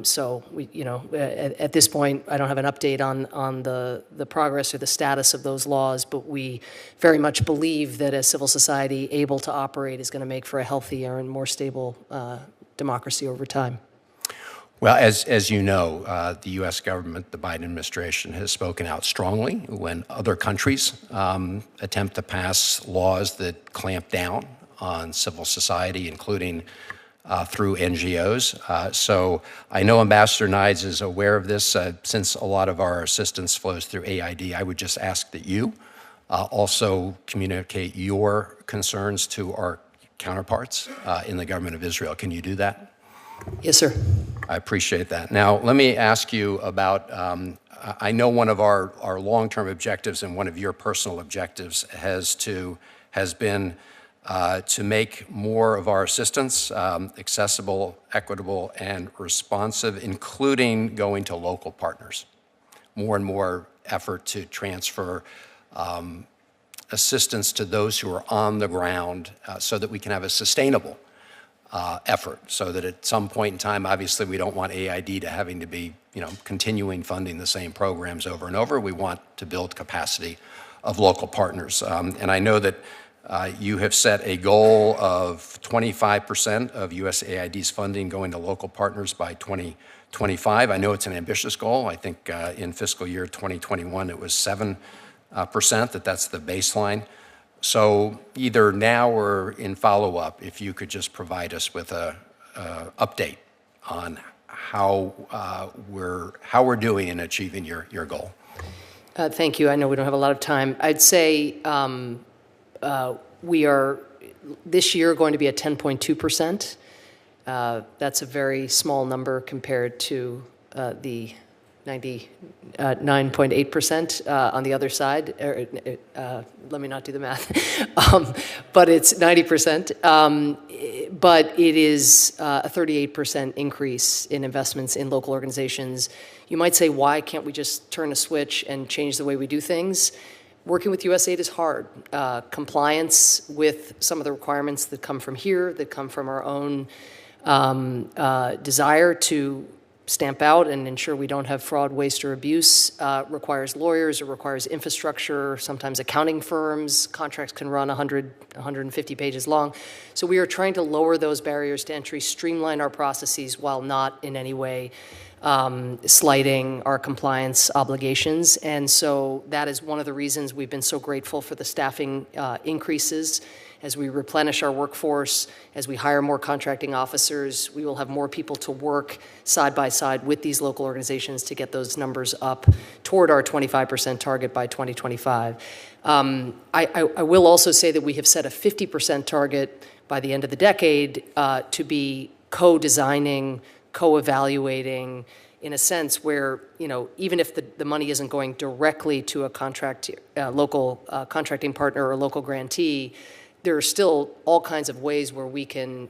So at this point, I don't have an update on the progress or the status of those laws, but we very much believe that a civil society able to operate is going to make for a healthier and more stable democracy over time. Well, as you know, the U.S. government, the Biden administration, has spoken out strongly when other countries attempt to pass laws that clamp down on civil society, including through NGOs. So I know Ambassador Nides is aware of this. Since a lot of our assistance flows through AID, I would just ask that you also communicate your concerns to our counterparts in the government of Israel. Can you do that? Yes, sir. I appreciate that. Now, let me ask you about, I know one of our long-term objectives and one of your personal objectives has been to make more of our assistance accessible, equitable, and responsive, including going to local partners. More and more effort to transfer assistance to those who are on the ground so that we can have a sustainable effort, so that at some point in time, obviously we don't want AID to having to be, continuing funding the same programs over and over. We want to build capacity of local partners. And I know that you have set a goal of 25% of USAID's funding going to local partners by 2025. I know it's an ambitious goal. I think in fiscal year 2021, it was 7%, that's the baseline. So either now or in follow-up, if you could just provide us with a update on how we're doing in achieving your goal. Thank you. I know we don't have a lot of time. I'd say we are this year going to be at 10.2%. That's a very small number compared to the 99.8% on the other side. Let me not do the math. But it's 90%. But it is a 38% increase in investments in local organizations. You might say, why can't we just turn a switch and change the way we do things? Working with USAID is hard. Compliance with some of the requirements that come from here, that come from our own desire to stamp out and ensure we don't have fraud, waste, or abuse requires lawyers, it requires infrastructure, sometimes accounting firms. Contracts can run 100, 150 pages long. So we are trying to lower those barriers to entry, streamline our processes while not in any way slighting our compliance obligations. And so that is one of the reasons we've been so grateful for the staffing increases. As we replenish our workforce, as we hire more contracting officers, we will have more people to work side by side with these local organizations to get those numbers up toward our 25% target by 2025. I will also say that we have set a 50% target by the end of the decade to be co-designing, co-evaluating, in a sense where, even if the money isn't going directly to a local contracting partner or local grantee, there are still all kinds of ways where we can,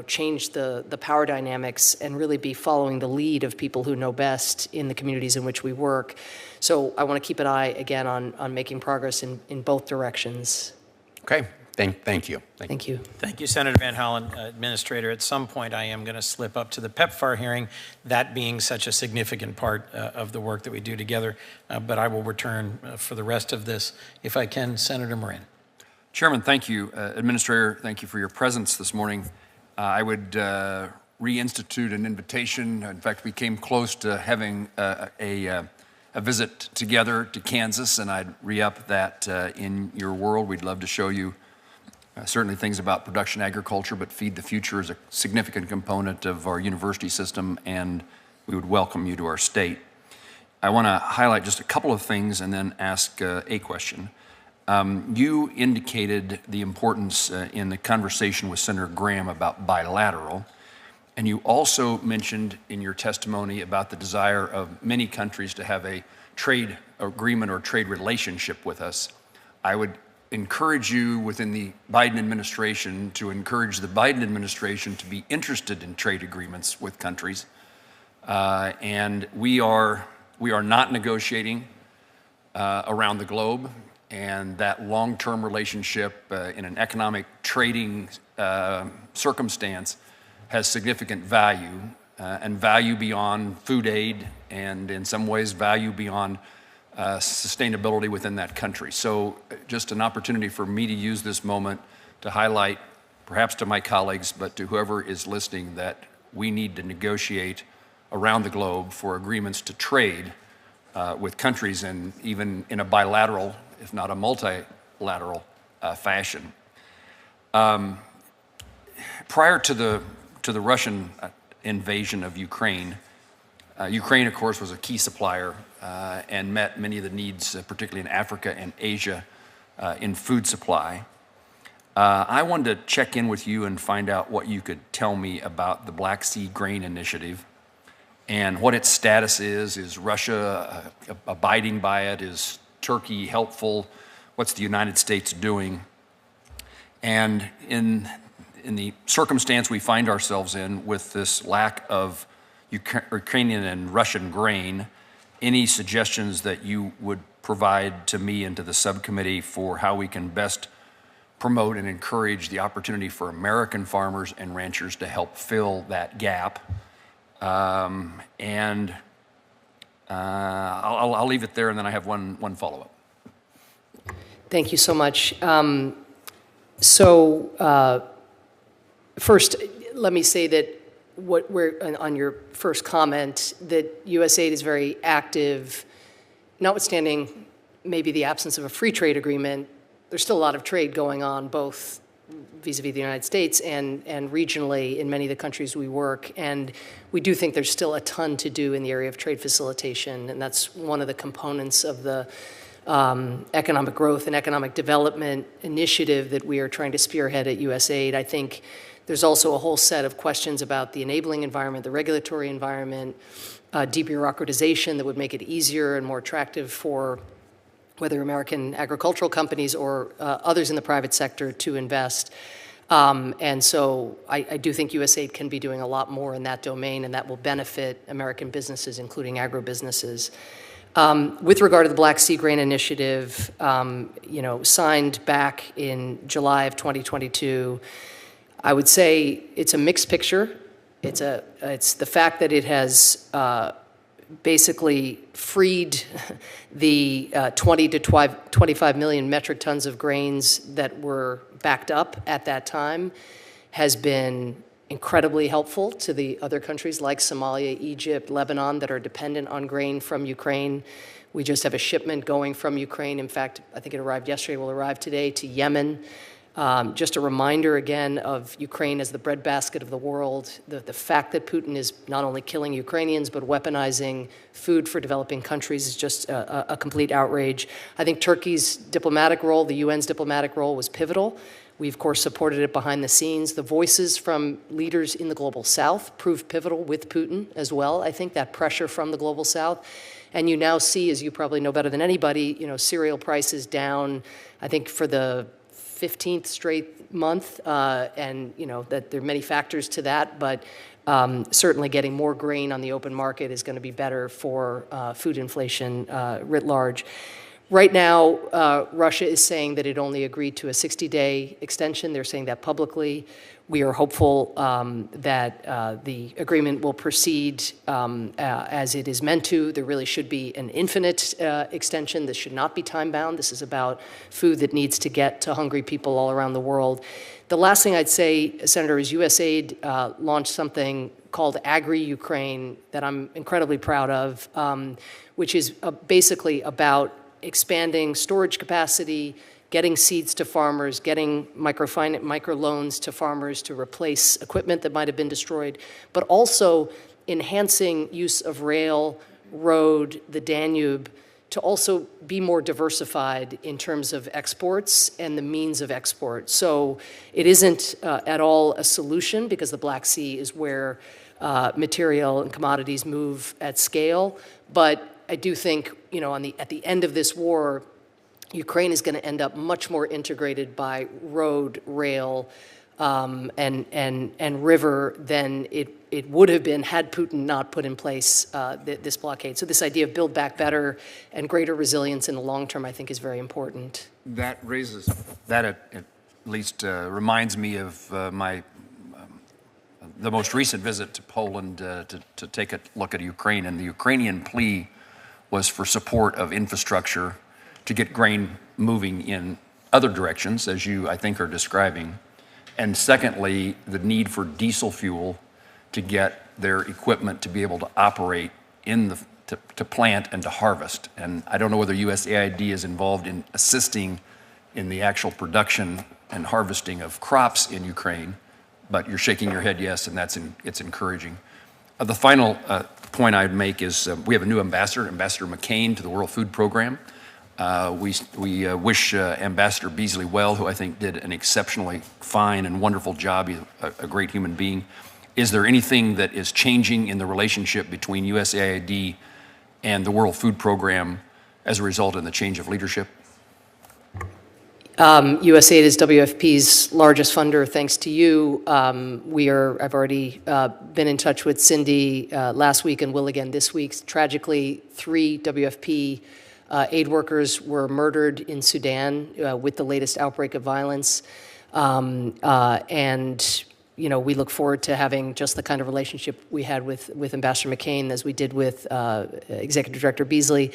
change the power dynamics and really be following the lead of people who know best in the communities in which we work. So I want to keep an eye, again, on making progress in both directions. Okay. Thank you. Thank you. Thank you, Senator Van Hollen. Administrator, at some point I am going to slip up to the PEPFAR hearing, that being such a significant part of the work that we do together, but I will return for the rest of this. If I can, Senator Moran. Chairman, thank you. Administrator, thank you for your presence this morning. I would reinstitute an invitation. In fact, we came close to having a visit together to Kansas, and I'd re-up that in your world. We'd love to show you certainly things about production agriculture, but Feed the Future is a significant component of our university system, and we would welcome you to our state. I want to highlight just a couple of things and then ask a question. You indicated the importance in the conversation with Senator Graham about bilateral, and you also mentioned in your testimony about the desire of many countries to have a trade agreement or trade relationship with us. I would encourage you within the Biden administration to encourage the Biden administration to be interested in trade agreements with countries. And we are not negotiating around the globe. And that long-term relationship in an economic trading circumstance has significant value, and value beyond food aid, and in some ways value beyond sustainability within that country. So just an opportunity for me to use this moment to highlight, perhaps to my colleagues, but to whoever is listening, that we need to negotiate around the globe for agreements to trade with countries, and even in a bilateral, if not a multilateral fashion. prior to the Russian invasion of Ukraine, Ukraine, of course, was a key supplier and met many of the needs, particularly in Africa and Asia, in food supply. I wanted to check in with you and find out what you could tell me about the Black Sea Grain Initiative and what its status is. Is Russia abiding by it? Is Turkey helpful? What's the United States doing? And in the circumstance we find ourselves in with this lack of Ukrainian and Russian grain, any suggestions that you would provide to me and to the subcommittee for how we can best promote and encourage the opportunity for American farmers and ranchers to help fill that gap? I'll leave it there, and then I have one follow-up. Thank you so much. First, let me say that on your first comment, that USAID is very active, notwithstanding maybe the absence of a free trade agreement. There's still a lot of trade going on, both vis-a-vis the United States and regionally in many of the countries we work. And we do think there's still a ton to do in the area of trade facilitation, and that's one of the components of the economic growth and economic development initiative that we are trying to spearhead at USAID. I think there's also a whole set of questions about the enabling environment, the regulatory environment, debureaucratization that would make it easier and more attractive for whether American agricultural companies or others in the private sector to invest. And so I do think USAID can be doing a lot more in that domain, and that will benefit American businesses, including agro-businesses. With regard to the Black Sea Grain Initiative, signed back in July of 2022, I would say it's a mixed picture. It's the fact that it has basically freed the 20 to 25 million metric tons of grains that were backed up at that time has been incredibly helpful to the other countries like Somalia, Egypt, Lebanon that are dependent on grain from Ukraine. We just have a shipment going from Ukraine. In fact, I think it arrived yesterday, will arrive today, to Yemen. Just a reminder again of Ukraine as the breadbasket of the world. The fact that Putin is not only killing Ukrainians but weaponizing food for developing countries is just a complete outrage. I think Turkey's diplomatic role, the UN's diplomatic role, was pivotal. We, of course, supported it behind the scenes. The voices from leaders in the Global South proved pivotal with Putin as well. I think that pressure from the Global South. And you now see, as you probably know better than anybody, cereal prices down, I think, for the 15th straight month, and that there are many factors to that, but certainly getting more grain on the open market is going to be better for food inflation writ large. Right now, Russia is saying that it only agreed to a 60-day extension. They're saying that publicly. We are hopeful that the agreement will proceed as it is meant to. There really should be an infinite extension. This should not be time-bound. This is about food that needs to get to hungry people all around the world. The last thing I'd say, Senator, is USAID launched something called Agri-Ukraine that I'm incredibly proud of, which is basically about expanding storage capacity, getting seeds to farmers, getting microloans to farmers to replace equipment that might have been destroyed, but also enhancing use of rail, road, the Danube, to also be more diversified in terms of exports and the means of export. So it isn't at all a solution, because the Black Sea is where material and commodities move at scale, but I do think, at the end of this war, Ukraine is going to end up much more integrated by road, rail, and river than it would have been had Putin not put in place this blockade. So this idea of build back better and greater resilience in the long term, I think, is very important. That at least reminds me of the most recent visit to Poland to take a look at Ukraine, and the Ukrainian plea was for support of infrastructure to get grain moving in other directions, as you, I think, are describing. And secondly, the need for diesel fuel to get their equipment to be able to operate to plant and to harvest. And I don't know whether USAID is involved in assisting in the actual production and harvesting of crops in Ukraine, but you're shaking your head yes, and it's encouraging. The final point I'd make is we have a new ambassador, Ambassador McCain, to the World Food Program. We wish Ambassador Beasley well, who I think did an exceptionally fine and wonderful job. He's a great human being. Is there anything that is changing in the relationship between USAID and the World Food Program as a result of the change of leadership? USAID is WFP's largest funder, thanks to you. I've already been in touch with Cindy last week and will again this week. Tragically, 3 WFP aid workers were murdered in Sudan with the latest outbreak of violence. And we look forward to having just the kind of relationship we had with Ambassador McCain as we did with Executive Director Beasley.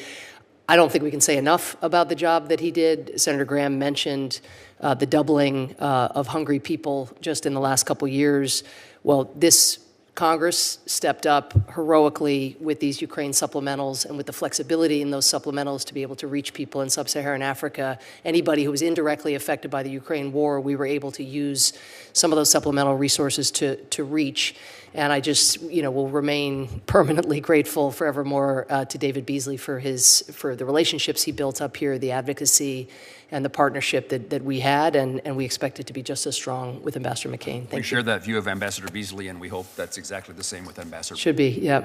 I don't think we can say enough about the job that he did. Senator Graham mentioned the doubling of hungry people just in the last couple years. Well, this Congress stepped up heroically with these Ukraine supplementals and with the flexibility in those supplementals to be able to reach people in sub-Saharan Africa. Anybody who was indirectly affected by the Ukraine war, we were able to use some of those supplemental resources to reach. And I just, will remain permanently grateful forevermore to David Beasley for the relationships he built up here, the advocacy and the partnership that we had, and we expect it to be just as strong with Ambassador McCain. Thank you. We share that view of Ambassador Beasley, and we hope that's exactly the same with Ambassador. Should be, yeah.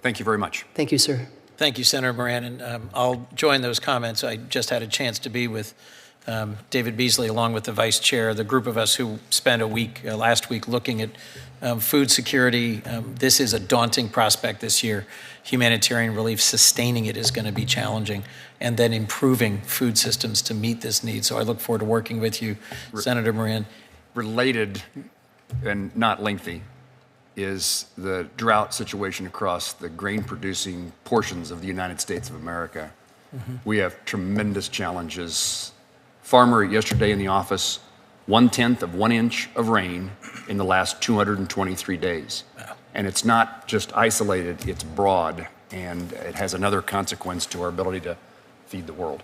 Thank you very much. Thank you, sir. Thank you, Senator Moran, and I'll join those comments. I just had a chance to be with David Beasley along with the vice chair, the group of us who spent a week last week looking at food security. This is a daunting prospect this year. Humanitarian relief, sustaining it is going to be challenging, and then improving food systems to meet this need. So I look forward to working with you, Senator Moran. Related and not lengthy is the drought situation across the grain-producing portions of the United States of America. Mm-hmm. We have tremendous challenges. Farmer yesterday in the office, 1/10 of 1 inch of rain in the last 223 days. Wow. And it's not just isolated, it's broad, and it has another consequence to our ability to feed the world.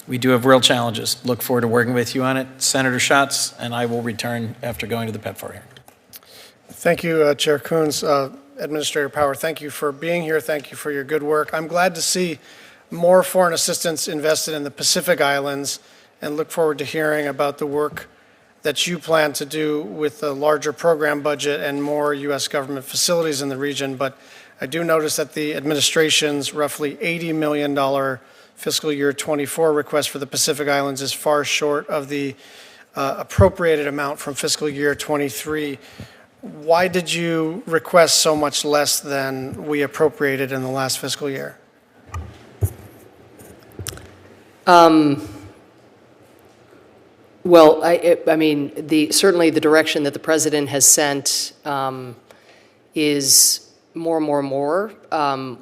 We do have real challenges. Look forward to working with you on it. Senator Schatz, and I will return after going to the PEPFAR hearing. Thank you, Chair Coons. Administrator Power, thank you for being here. Thank you for your good work. I'm glad to see more foreign assistance invested in the Pacific Islands, and look forward to hearing about the work that you plan to do with a larger program budget and more U.S. government facilities in the region. But I do notice that the administration's roughly $80 million fiscal year 24 request for the Pacific Islands is far short of the appropriated amount from fiscal year 23. Why did you request so much less than we appropriated in the last fiscal year? Well, certainly the direction that the president has sent is more.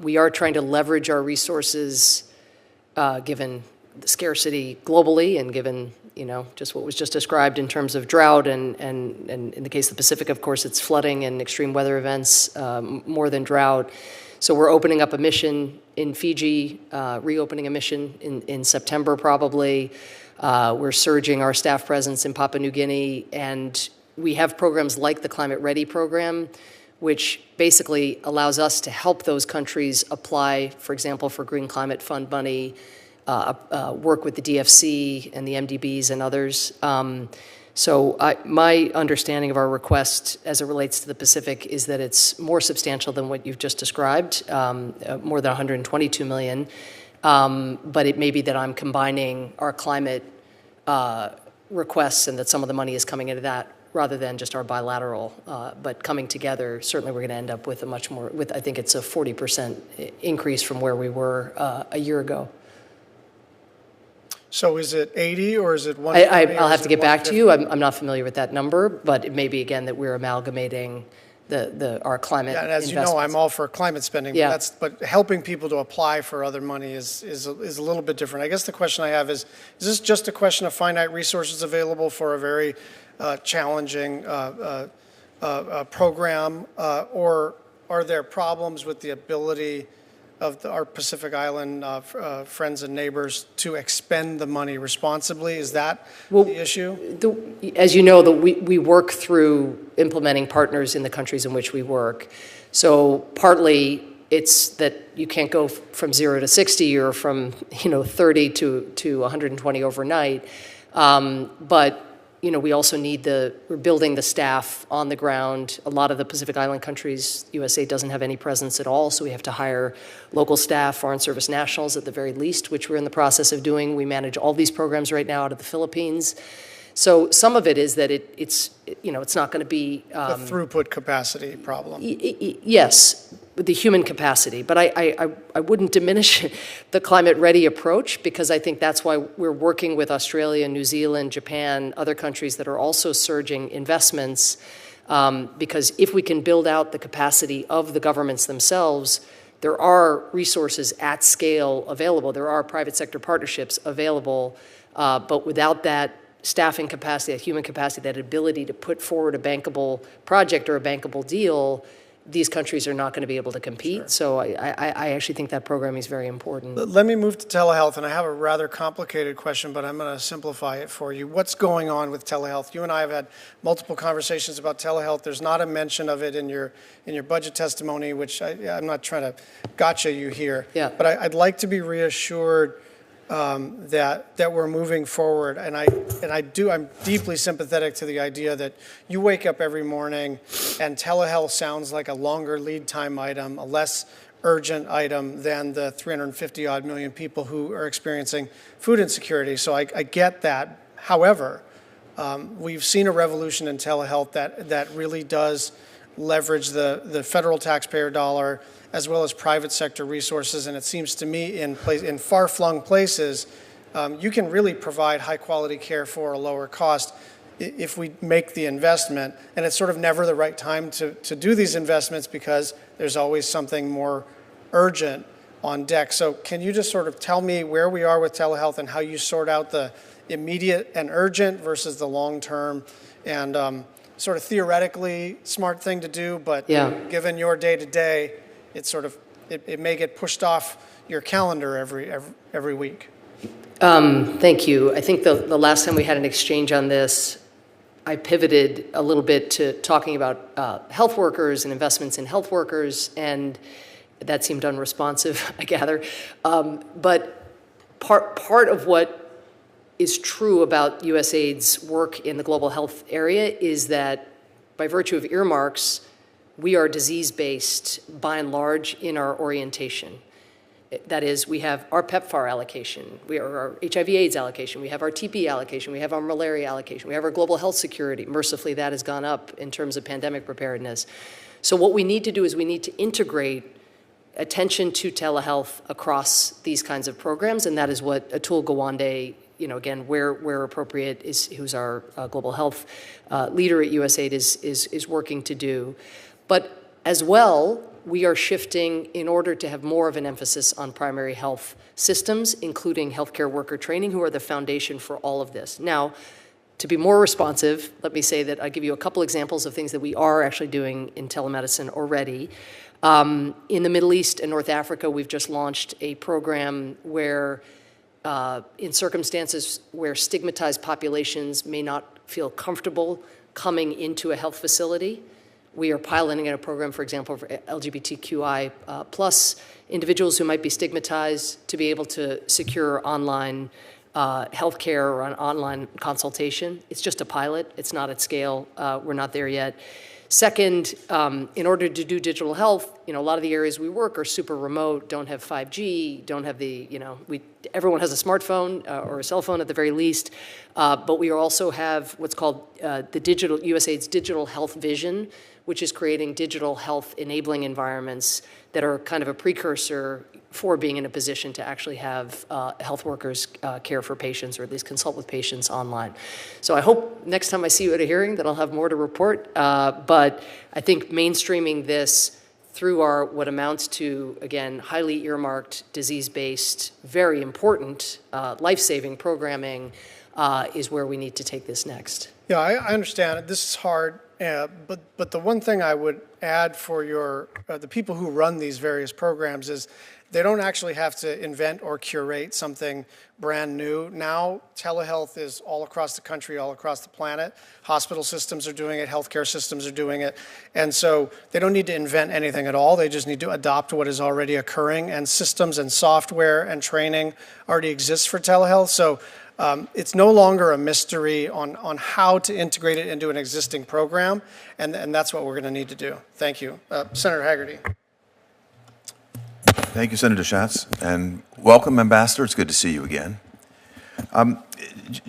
We are trying to leverage our resources given the scarcity globally and given, just what was just described in terms of drought and in the case of the Pacific, of course, it's flooding and extreme weather events more than drought. So we're opening up a mission in Fiji, reopening a mission in September probably. We're surging our staff presence in Papua New Guinea, and we have programs like the Climate Ready program, which basically allows us to help those countries apply, for example, for Green Climate Fund money, work with the DFC and the MDBs and others. So my understanding of our request as it relates to the Pacific is that it's more substantial than what you've just described, more than $122 million. But it may be that I'm combining our climate requests and that some of the money is coming into that rather than just our bilateral. But coming together, certainly we're going to end up with I think it's a 40% increase from where we were a year ago. So is it 80 or is it 120? I'll have to get back to you. I'm not familiar with that number, but it may be, again, that we're amalgamating our climate and as you know, I'm all for climate spending, yeah. But helping people to apply for other money is a little bit different. I guess the question I have is this just a question of finite resources available for a very challenging program, or are there problems with the ability of our Pacific Island friends and neighbors to expend the money responsibly? Is that the issue? As you know, we work through implementing partners in the countries in which we work. So partly it's that you can't go from 0 to 60 or from 30 to 120 overnight. But we also we're building the staff on the ground. A lot of the Pacific Island countries, USA doesn't have any presence at all, so we have to hire local staff, foreign service nationals at the very least, which we're in the process of doing. We manage all these programs right now out of the Philippines. So some of it is that it's not going to be The throughput capacity problem. Yes, the human capacity. But I wouldn't diminish the climate-ready approach, because I think that's why we're working with Australia, New Zealand, Japan, other countries that are also surging investments, because if we can build out the capacity of the governments themselves, there are resources at scale available. There are private sector partnerships available, but without that staffing capacity, that human capacity, that ability to put forward a bankable project or a bankable deal, these countries are not going to be able to compete. Sure. So I actually think that program is very important. Let me move to telehealth, and I have a rather complicated question, but I'm going to simplify it for you. What's going on with telehealth? You and I have had multiple conversations about telehealth. There's not a mention of it in your budget testimony, which I'm not trying to gotcha you here. Yeah. But I'd like to be reassured that we're moving forward, and I'm deeply sympathetic to the idea that you wake up every morning and telehealth sounds like a longer lead time item, a less urgent item than the 350 odd million people who are experiencing food insecurity. So I get that. However, we've seen a revolution in telehealth that really does leverage the federal taxpayer dollar as well as private sector resources, and it seems to me in far-flung places, you can really provide high-quality care for a lower cost if we make the investment, and it's sort of never the right time to do these investments because there's always something more urgent on deck. So can you just sort of tell me where we are with telehealth and how you sort out the immediate and urgent versus the long-term, and sort of theoretically smart thing to do, but given your day-to-day, it's sort of, it may get pushed off your calendar every week. Thank you. I think the last time we had an exchange on this, I pivoted a little bit to talking about health workers and investments in health workers, and that seemed unresponsive, I gather. But part of what is true about USAID's work in the global health area is that by virtue of earmarks, we are disease-based, by and large, in our orientation. That is, we have our PEPFAR allocation, we have our HIV/AIDS allocation, we have our TB allocation, we have our malaria allocation, we have our global health security. Mercifully, that has gone up in terms of pandemic preparedness. So what we need to do is we need to integrate attention to telehealth across these kinds of programs, and that is what Atul Gawande, again, where appropriate, who's our global health leader at USAID, is working to do. But as well, we are shifting in order to have more of an emphasis on primary health systems, including healthcare worker training, who are the foundation for all of this. Now, to be more responsive, let me say that I'll give you a couple examples of things that we are actually doing in telemedicine already. In the Middle East and North Africa, we've just launched a program where in circumstances where stigmatized populations may not feel comfortable coming into a health facility, we are piloting a program, for example, for LGBTQI plus individuals who might be stigmatized to be able to secure online healthcare or an online consultation. It's just a pilot. It's not at scale. We're not there yet. Second, in order to do digital health, a lot of the areas we work are super remote, don't have 5G, don't have the, everyone has a smartphone or a cell phone at the very least, but we also have what's called USAID's Digital Health Vision, which is creating digital health enabling environments that are kind of a precursor for being in a position to actually have health workers care for patients, or at least consult with patients online. So I hope next time I see you at a hearing that I'll have more to report. But I think mainstreaming this through our what amounts to, again, highly earmarked, disease-based, very important, life-saving programming is where we need to take this next. Yeah, I understand. This is hard. But the one thing I would add for the people who run these various programs is they don't actually have to invent or curate something brand new. Now, telehealth is all across the country, all across the planet. Hospital systems are doing it, healthcare systems are doing it. And so they don't need to invent anything at all. They just need to adopt what is already occurring. And systems and software and training already exists for telehealth. So it's no longer a mystery on how to integrate it into an existing program. And that's what we're going to need to do. Thank you. Senator Haggerty. Thank you, Senator Schatz, and welcome, Ambassador. It's good to see you again. A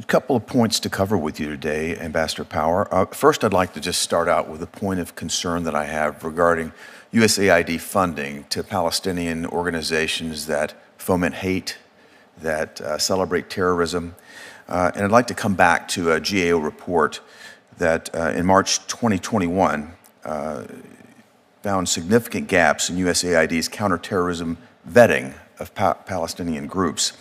couple of points to cover with you today, Ambassador Power. First, I'd like to just start out with a point of concern that I have regarding USAID funding to Palestinian organizations that foment hate, that celebrate terrorism. And I'd like to come back to a GAO report that in March 2021 found significant gaps in USAID's counterterrorism vetting of Palestinian groups.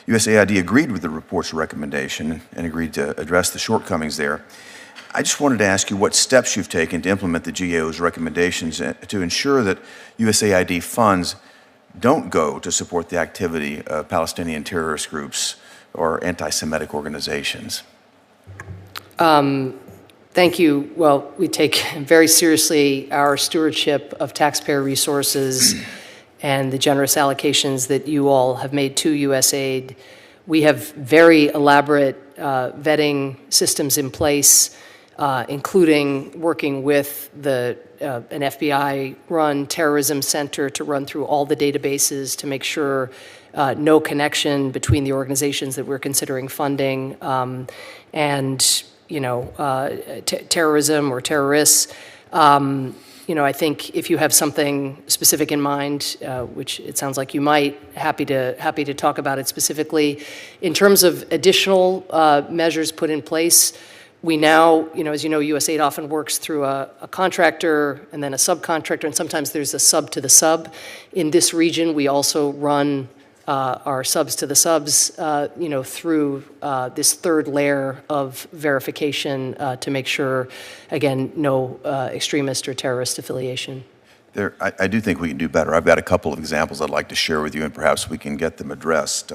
USAID agreed with the report's recommendation and agreed to address the shortcomings there. I just wanted to ask you what steps you've taken to implement the GAO's recommendations to ensure that USAID funds don't go to support the activity of Palestinian terrorist groups or anti-Semitic organizations. Thank you. Well, we take very seriously our stewardship of taxpayer resources and the generous allocations that you all have made to USAID. We have very elaborate vetting systems in place, including working with an FBI-run terrorism center to run through all the databases to make sure no connection between the organizations that we're considering funding and terrorism or terrorists. I think if you have something specific in mind, which it sounds like you might, happy to talk about it specifically. In terms of additional measures put in place, we now, as you know, USAID often works through a contractor and then a subcontractor, and sometimes there's a sub to the sub. In this region, we also run our subs to the subs, through this third layer of verification to make sure, again, no extremist or terrorist affiliation. I do think we can do better. I've got a couple of examples I'd like to share with you, and perhaps we can get them addressed.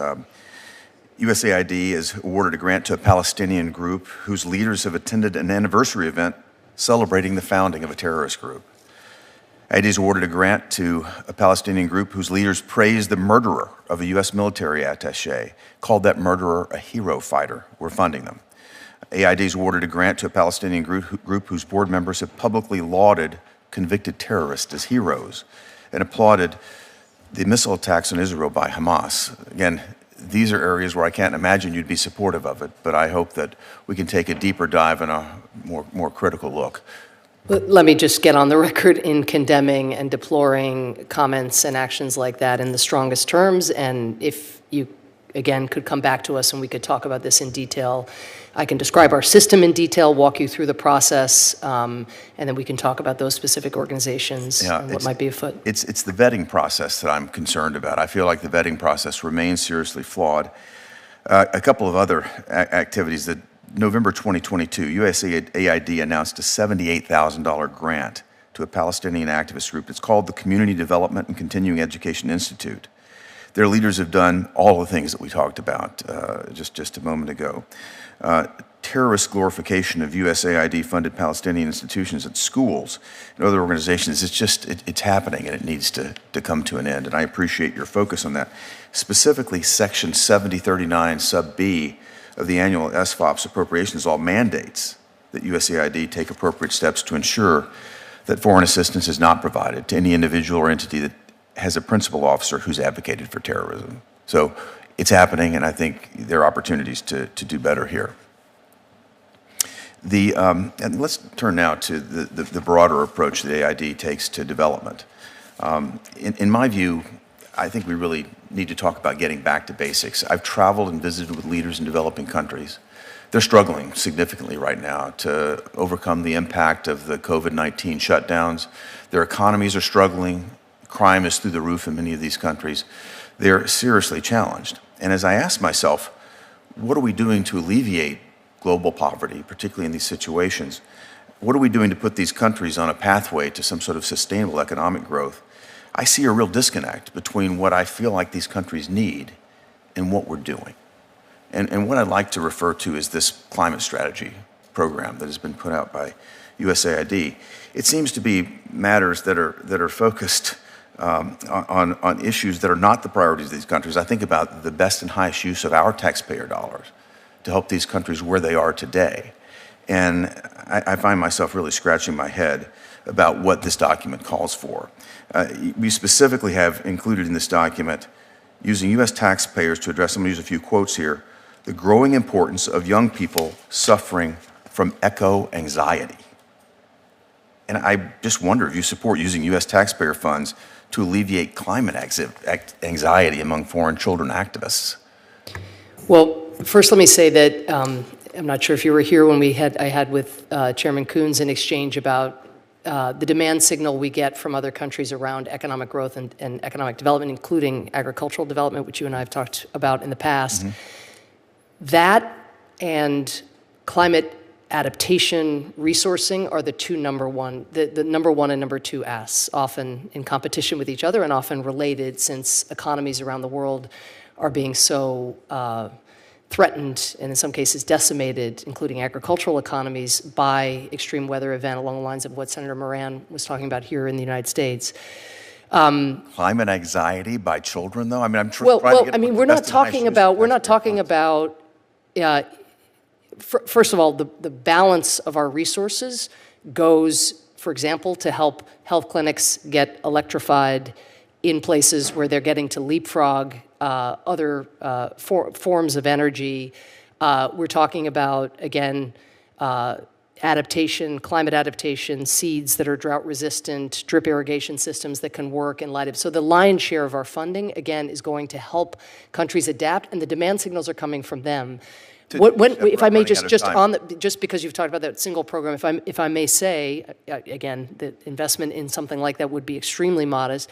USAID has awarded a grant to a Palestinian group whose leaders have attended an anniversary event celebrating the founding of a terrorist group. USAID has awarded a grant to a Palestinian group whose leaders praised the murderer of a U.S. military attaché, called that murderer a hero fighter. We're funding them. USAID has awarded a grant to a Palestinian group whose board members have publicly lauded convicted terrorists as heroes and applauded the missile attacks on Israel by Hamas. Again, these are areas where I can't imagine you'd be supportive of it, but I hope that we can take a deeper dive and a more critical look. Let me just get on the record in condemning and deploring comments and actions like that in the strongest terms. And if you, again, could come back to us and we could talk about this in detail, I can describe our system in detail, walk you through the process, and then we can talk about those specific organizations and what might be afoot. It's the vetting process that I'm concerned about. I feel like the vetting process remains seriously flawed. A couple of other activities that November 2022, USAID announced a $78,000 grant to a Palestinian activist group. It's called the Community Development and Continuing Education Institute. Their leaders have done all the things that we talked about just a moment ago. Terrorist glorification of USAID-funded Palestinian institutions at schools and other organizations, it's happening and it needs to come to an end. And I appreciate your focus on that. Specifically, Section 7039 sub B of the annual SFOP's Appropriations Law mandates that USAID take appropriate steps to ensure that foreign assistance is not provided to any individual or entity that has a principal officer who's advocated for terrorism. So it's happening, and I think there are opportunities to do better here. And let's turn now to the broader approach that AID takes to development. In my view, I think we really need to talk about getting back to basics. I've traveled and visited with leaders in developing countries. They're struggling significantly right now to overcome the impact of the COVID-19 shutdowns. Their economies are struggling. Crime is through the roof in many of these countries. They're seriously challenged. And as I ask myself, what are we doing to alleviate global poverty, particularly in these situations? What are we doing to put these countries on a pathway to some sort of sustainable economic growth? I see a real disconnect between what I feel like these countries need and what we're doing. And what I'd like to refer to is this climate strategy program that has been put out by USAID. It seems to be matters that are focused on issues that are not the priorities of these countries. I think about the best and highest use of our taxpayer dollars to help these countries where they are today. And I find myself really scratching my head about what this document calls for. We specifically have included in this document using U.S. taxpayers to address, I'm going to use a few quotes here, the growing importance of young people suffering from eco-anxiety. And I just wonder if you support using U.S. taxpayer funds to alleviate climate anxiety among foreign children activists. Well, first let me say that I'm not sure if you were here when I had with Chairman Coons an exchange about the demand signal we get from other countries around economic growth and economic development, including agricultural development, which you and I have talked about in the past. Mm-hmm. That and climate adaptation resourcing are the two number one and number two asks, often in competition with each other and often related, since economies around the world are being so threatened and in some cases decimated, including agricultural economies, by extreme weather event along the lines of what Senator Moran was talking about here in the United States. Climate anxiety by children, though? I mean, I'm we're not talking about, first of all, the balance of our resources goes, for example, to help health clinics get electrified in places where they're getting to leapfrog other forms of energy. We're talking about, again, adaptation, climate adaptation, seeds that are drought resistant, drip irrigation systems that can work in light of. So the lion's share of our funding, again, is going to help countries adapt, and the demand signals are coming from them. If I may just because you've talked about that single program, if I may say, again, the investment in something like that would be extremely modest,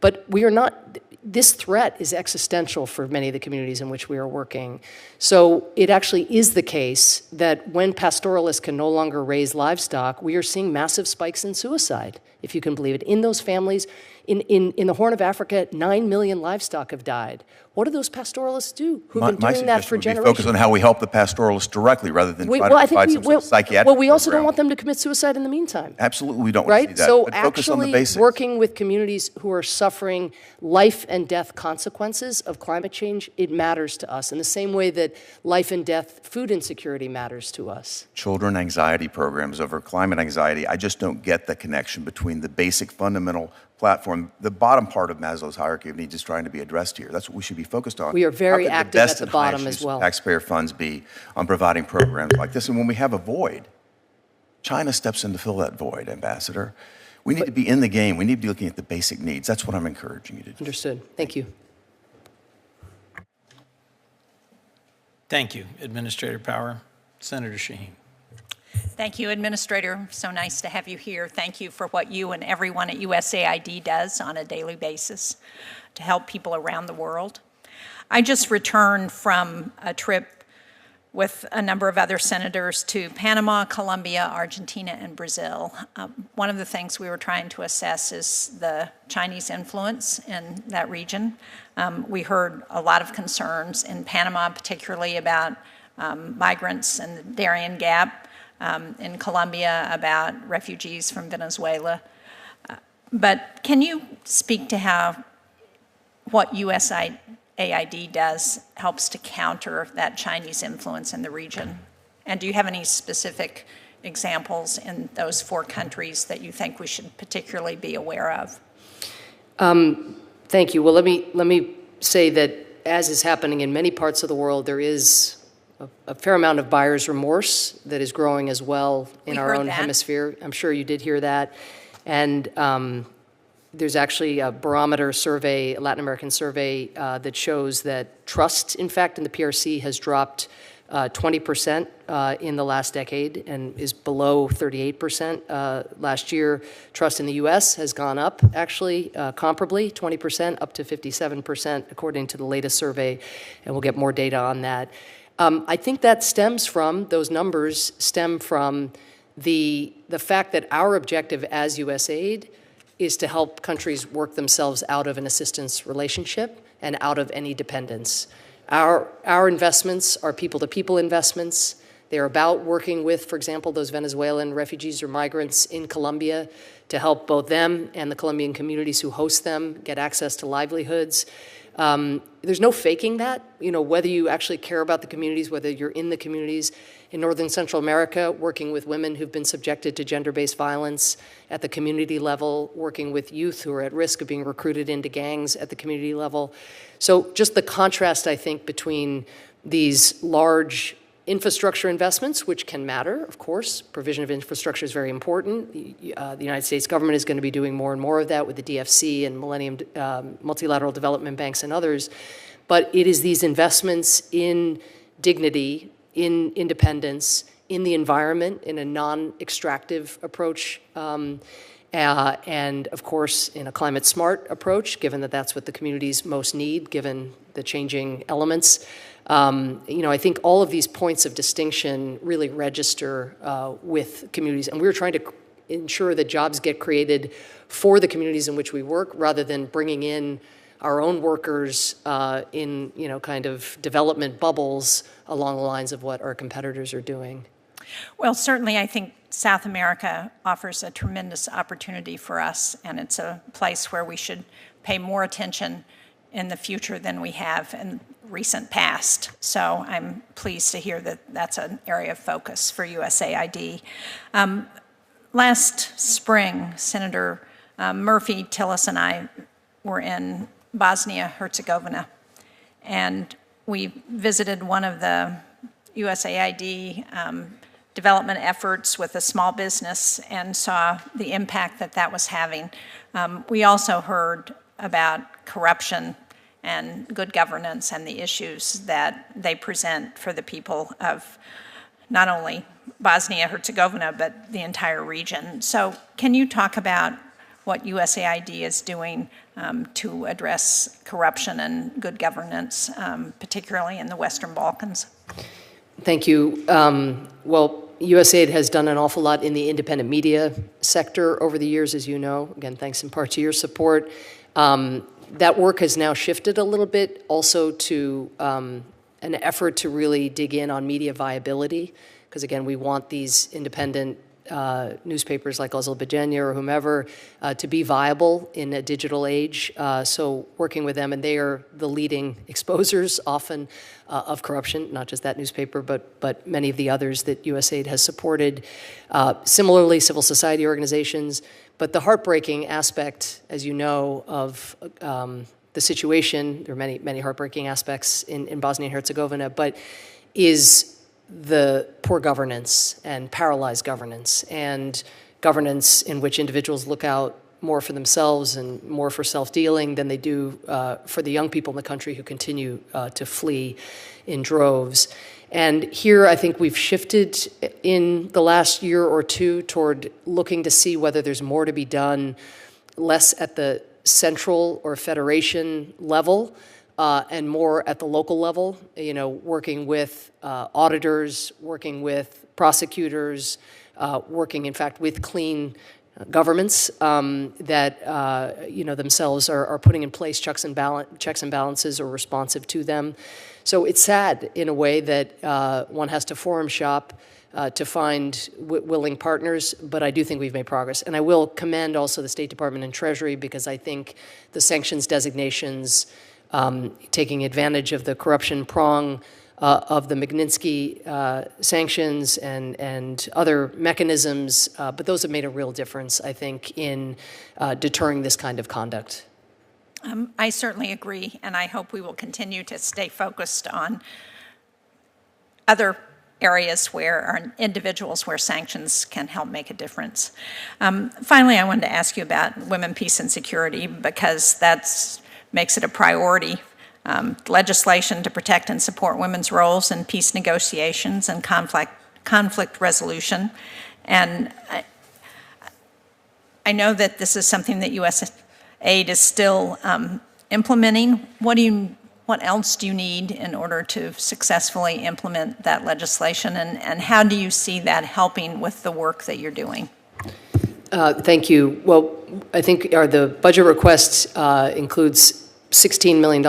but we are not. This threat is existential for many of the communities in which we are working. So it actually is the case that when pastoralists can no longer raise livestock, we are seeing massive spikes in suicide, if you can believe it. In those families, in the Horn of Africa, 9 million livestock have died. What do those pastoralists do who've been doing that for generations? Focus on how we help the pastoralists directly rather than try to provide some psychiatric Well, we also don't want them to commit suicide in the meantime. Absolutely, we don't right? want to see that. So but focus on the actually basics. Working with communities who are suffering life and death consequences of climate change, it matters to us in the same way that life and death food insecurity matters to us. Children anxiety programs over climate anxiety, I just don't get the connection between the basic fundamental platform. The bottom part of Maslow's hierarchy of needs is trying to be addressed here. That's what we should be focused on. We are very active at the bottom as well. Taxpayer funds be on providing programs like this. And when we have a void, China steps in to fill that void, Ambassador. We need to be in the game. We need to be looking at the basic needs. That's what I'm encouraging you to do. Understood. Thank you. Thank you, Administrator Power. Senator Shaheen. Thank you, Administrator. So nice to have you here. Thank you for what you and everyone at USAID does on a daily basis to help people around the world. I just returned from a trip with a number of other senators to Panama, Colombia, Argentina, and Brazil. One of the things we were trying to assess is the Chinese influence in that region. We heard a lot of concerns in Panama, particularly about migrants and the Darien Gap, in Colombia about refugees from Venezuela. But can you speak to how what USAID does helps to counter that Chinese influence in the region? And do you have any specific examples in those 4 countries that you think we should particularly be aware of? Thank you. Well, let me say that as is happening in many parts of the world, there is a fair amount of buyer's remorse that is growing as well in our own hemisphere. I'm sure you did hear that. And there's actually a barometer survey, a Latin American survey, that shows that trust, in fact, in the PRC has dropped 20% in the last decade and is below 38% last year. Trust in the U.S. has gone up, actually, comparably, 20% up to 57%, according to the latest survey, and we'll get more data on that. I think that those numbers stem from the fact that our objective as USAID is to help countries work themselves out of an assistance relationship and out of any dependence. Our investments are people-to-people investments. They're about working with, for example, those Venezuelan refugees or migrants in Colombia to help both them and the Colombian communities who host them get access to livelihoods. There's no faking that, whether you actually care about the communities, whether you're in the communities. In Northern Central America, working with women who've been subjected to gender-based violence at the community level, working with youth who are at risk of being recruited into gangs at the community level. So just the contrast, I think, between these large infrastructure investments, which can matter, of course. Provision of infrastructure is very important. The United States government is going to be doing more and more of that with the DFC and Millennium Multilateral Development Banks and others. But it is these investments in dignity, in independence, in the environment, in a non-extractive approach, and of course, in a climate-smart approach, given that that's what the communities most need, given the changing elements. I think all of these points of distinction really register with communities, and we're trying to ensure that jobs get created for the communities in which we work, rather than bringing in our own workers in kind of development bubbles along the lines of what our competitors are doing. Well, certainly I think South America offers a tremendous opportunity for us, and it's a place where we should pay more attention in the future than we have in recent past. So I'm pleased to hear that that's an area of focus for USAID. Last spring, Senator Murphy, Tillis, and I were in Bosnia-Herzegovina, and we visited one of the USAID development efforts with a small business and saw the impact that was having. We also heard about corruption and good governance and the issues that they present for the people of not only Bosnia-Herzegovina, but the entire region. So can you talk about what USAID is doing to address corruption and good governance, particularly in the Western Balkans? Thank you. Well, USAID has done an awful lot in the independent media sector over the years, as you know. Again, thanks in part to your support. That work has now shifted a little bit also to an effort to really dig in on media viability, because again, we want these independent newspapers like Azerbaijani or whomever to be viable in a digital age. So working with them, and they are the leading exposers often of corruption, not just that newspaper, but many of the others that USAID has supported. Similarly, civil society organizations. But the heartbreaking aspect, as you know, of the situation, there are many heartbreaking aspects in Bosnia and Herzegovina, but is the poor governance and paralyzed governance, and governance in which individuals look out more for themselves and more for self-dealing than they do for the young people in the country who continue to flee in droves. And here I think we've shifted in the last year or two toward looking to see whether there's more to be done, less at the central or federation level, and more at the local level, working with auditors, working with prosecutors, working, in fact, with clean governments that, themselves are putting in place checks and balances or responsive to them. So it's sad, in a way, that one has to forum shop to find willing partners, but I do think we've made progress. And I will commend also the State Department and Treasury, because I think the sanctions designations, taking advantage of the corruption prong of the Magnitsky sanctions and other mechanisms, but those have made a real difference, I think, in deterring this kind of conduct. I certainly agree, and I hope we will continue to stay focused on other areas or individuals where sanctions can help make a difference. Finally, I wanted to ask you about women, peace, and security, because that makes it a priority. Legislation to protect and support women's roles in peace negotiations and conflict resolution. And I know that this is something that USAID is still implementing. What else do you need in order to successfully implement that legislation, and how do you see that helping with the work that you're doing? Thank you. Well, I think the budget request includes $16 million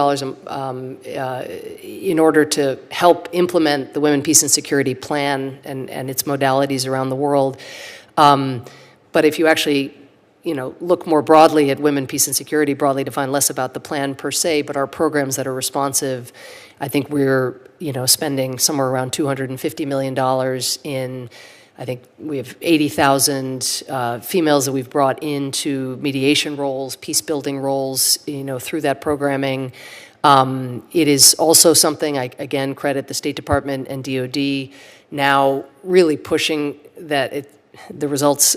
in order to help implement the Women, Peace, and Security Plan and its modalities around the world. But if you actually look more broadly at women, peace, and security, broadly defined, less about the plan per se, but our programs that are responsive, I think we're, spending somewhere around $250 million in, I think we have 80,000 females that we've brought into mediation roles, peace-building roles, through that programming. It is also something, I again credit the State Department and DoD now really pushing that the results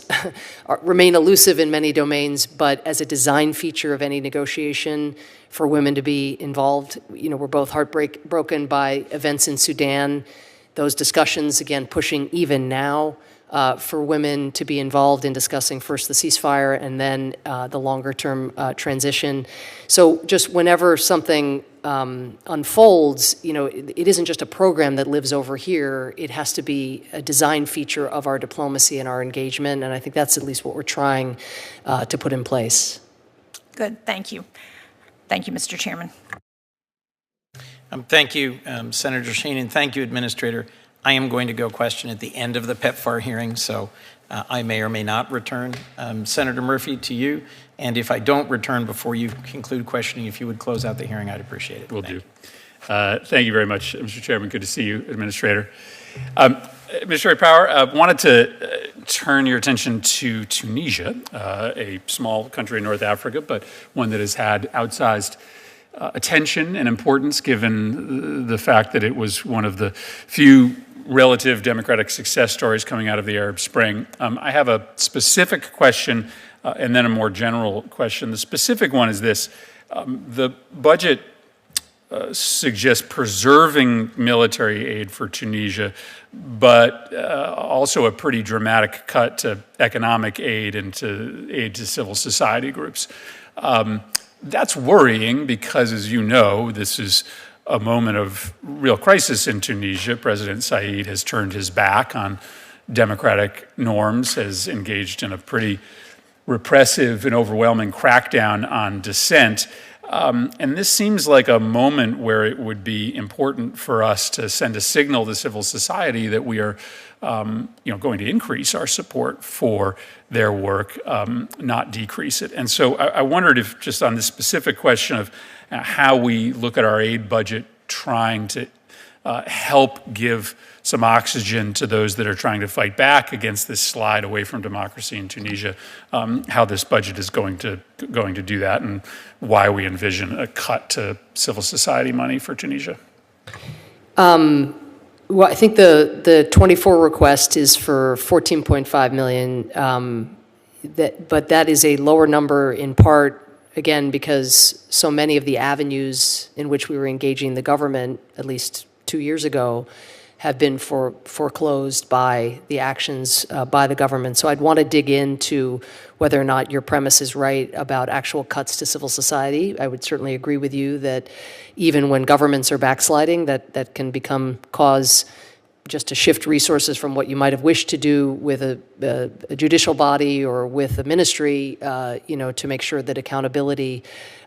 remain elusive in many domains, but as a design feature of any negotiation for women to be involved. We're both heartbroken by events in Sudan. Those discussions, again, pushing even now for women to be involved in discussing first the ceasefire and then the longer-term transition. So just whenever something unfolds, it isn't just a program that lives over here. It has to be a design feature of our diplomacy and our engagement, and I think that's at least what we're trying to put in place. Good, thank you. Thank you, Mr. Chairman. Thank you, Senator Shaheen. Thank you, Administrator. I am going to go question at the end of the PEPFAR hearing, so I may or may not return. Senator Murphy, to you. And if I don't return before you conclude questioning, if you would close out the hearing, I'd appreciate it. Will do. Thank you very much, Mr. Chairman. Good to see you, Administrator. Administrator Power, wanted to turn your attention to Tunisia, a small country in North Africa, but one that has had outsized attention and importance given the fact that it was one of the few relative democratic success stories coming out of the Arab Spring. I have a specific question and then a more general question. The specific one is this. The budget suggests preserving military aid for Tunisia, but also a pretty dramatic cut to economic aid and to aid to civil society groups. That's worrying because, as you know, this is a moment of real crisis in Tunisia. President Said has turned his back on democratic norms, has engaged in a pretty repressive and overwhelming crackdown on dissent. And this seems like a moment where it would be important for us to send a signal to civil society that we are going to increase our support for their work, not decrease it. And so I wondered if, just on this specific question of how we look at our aid budget, trying to help give some oxygen to those that are trying to fight back against this slide away from democracy in Tunisia, how this budget is going to do that, and why we envision a cut to civil society money for Tunisia. Well, I think the 24 request is for $14.5 million, but that is a lower number in part, again, because so many of the avenues in which we were engaging the government, at least 2 years ago, have been foreclosed by the actions by the government. So I'd want to dig into whether or not your premise is right about actual cuts to civil society. I would certainly agree with you that even when governments are backsliding, that can become cause just to shift resources from what you might have wished to do with a judicial body or with a ministry, to make sure that accountability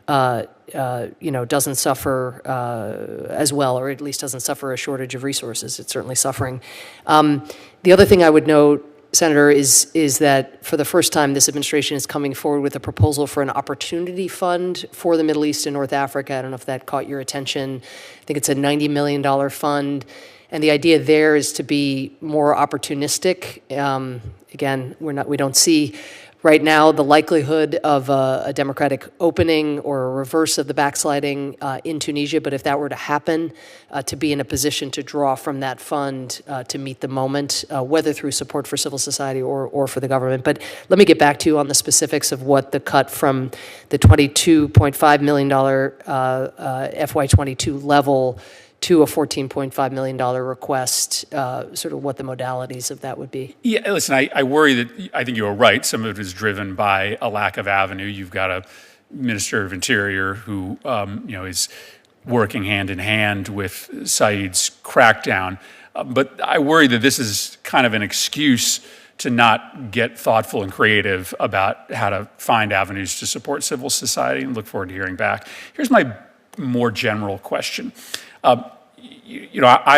doesn't suffer as well, or at least doesn't suffer a shortage of resources. It's certainly suffering. The other thing I would note, Senator, is that for the first time, this administration is coming forward with a proposal for an opportunity fund for the Middle East and North Africa. I don't know if that caught your attention. I think it's a $90 million fund. And the idea there is to be more opportunistic. Again, we don't see right now the likelihood of a democratic opening or a reverse of the backsliding in Tunisia, but if that were to happen, to be in a position to draw from that fund to meet the moment, whether through support for civil society or for the government. But let me get back to you on the specifics of what the cut from the $22.5 million FY22 level to a $14.5 million request, sort of what the modalities of that would be. Yeah, listen, I worry that, I think you are right, some of it is driven by a lack of avenue. You've got a Minister of Interior who, is working hand in hand with Said's crackdown. But I worry that this is kind of an excuse to not get thoughtful and creative about how to find avenues to support civil society, and look forward to hearing back. Here's my more general question. I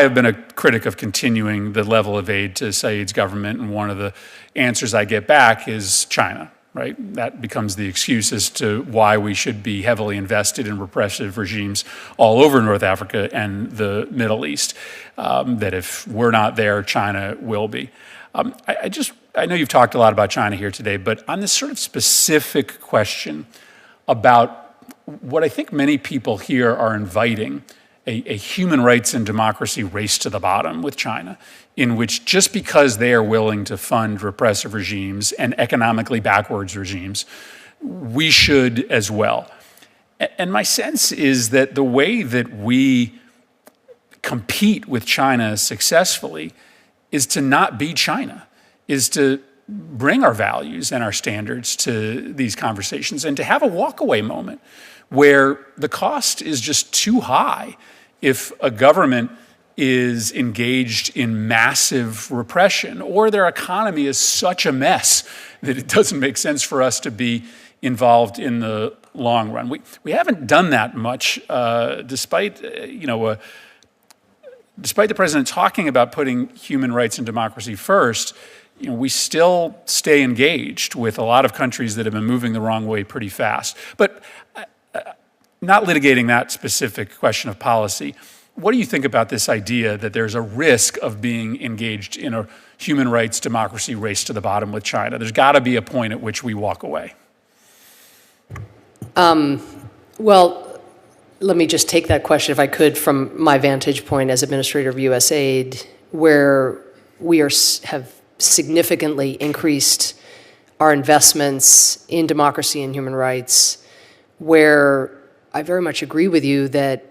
have been a critic of continuing the level of aid to Saeed's government, and one of the answers I get back is China, right? That becomes the excuse as to why we should be heavily invested in repressive regimes all over North Africa and the Middle East, that if we're not there, China will be. I know you've talked a lot about China here today, but on this sort of specific question about what I think many people here are inviting, a human rights and democracy race to the bottom with China, in which just because they are willing to fund repressive regimes and economically backwards regimes, we should as well. And my sense is that the way that we compete with China successfully is to not be China, is to bring our values and our standards to these conversations, and to have a walkaway moment where the cost is just too high if a government is engaged in massive repression, or their economy is such a mess that it doesn't make sense for us to be involved in the long run. We haven't done that much, despite the president talking about putting human rights and democracy first. We still stay engaged with a lot of countries that have been moving the wrong way pretty fast. But not litigating that specific question of policy, what do you think about this idea that there's a risk of being engaged in a human rights democracy race to the bottom with China? There's got to be a point at which we walk away. Well, let me just take that question, if I could, from my vantage point as administrator of USAID, where we have significantly increased our investments in democracy and human rights, where I very much agree with you that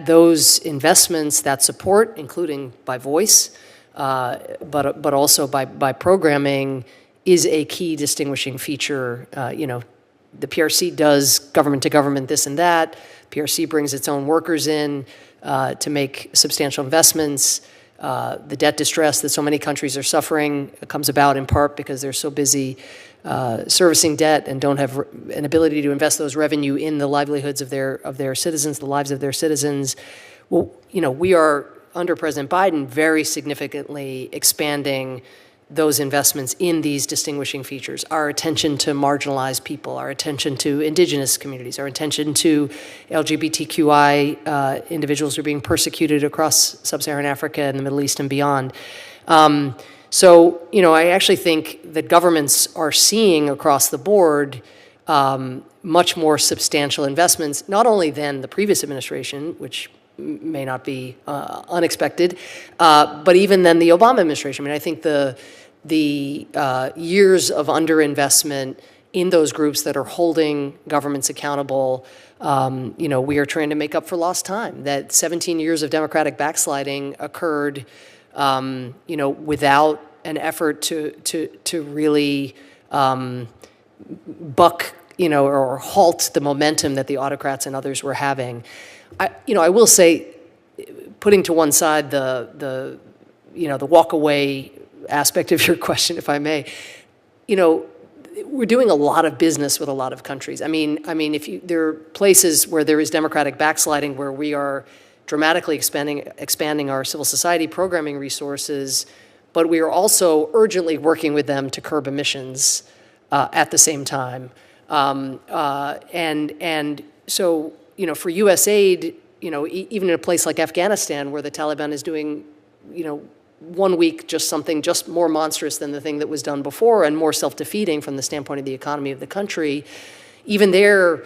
those investments, that support, including by voice, but also by programming, is a key distinguishing feature. The PRC does government to government this and that. PRC brings its own workers in to make substantial investments. The debt distress that so many countries are suffering comes about in part because they're so busy servicing debt and don't have an ability to invest those revenue in the livelihoods of their citizens, the lives of their citizens. Well, we are, under President Biden, very significantly expanding those investments in these distinguishing features. Our attention to marginalized people, our attention to indigenous communities, our attention to LGBTQI individuals who are being persecuted across sub-Saharan Africa and the Middle East and beyond. So, I actually think that governments are seeing across the board much more substantial investments, not only than the previous administration, which may not be unexpected, but even than the Obama administration. I think the years of underinvestment in those groups that are holding governments accountable, we are trying to make up for lost time. That 17 years of democratic backsliding occurred, without an effort to really buck, or halt the momentum that the autocrats and others were having. I will say, putting to one side the walk away aspect of your question, if I may, we're doing a lot of business with a lot of countries. There are places where there is democratic backsliding, where we are dramatically expanding our civil society programming resources, but we are also urgently working with them to curb emissions at the same time. And so, for USAID, even in a place like Afghanistan, where the Taliban is doing, 1 week just something just more monstrous than the thing that was done before and more self-defeating from the standpoint of the economy of the country, even there,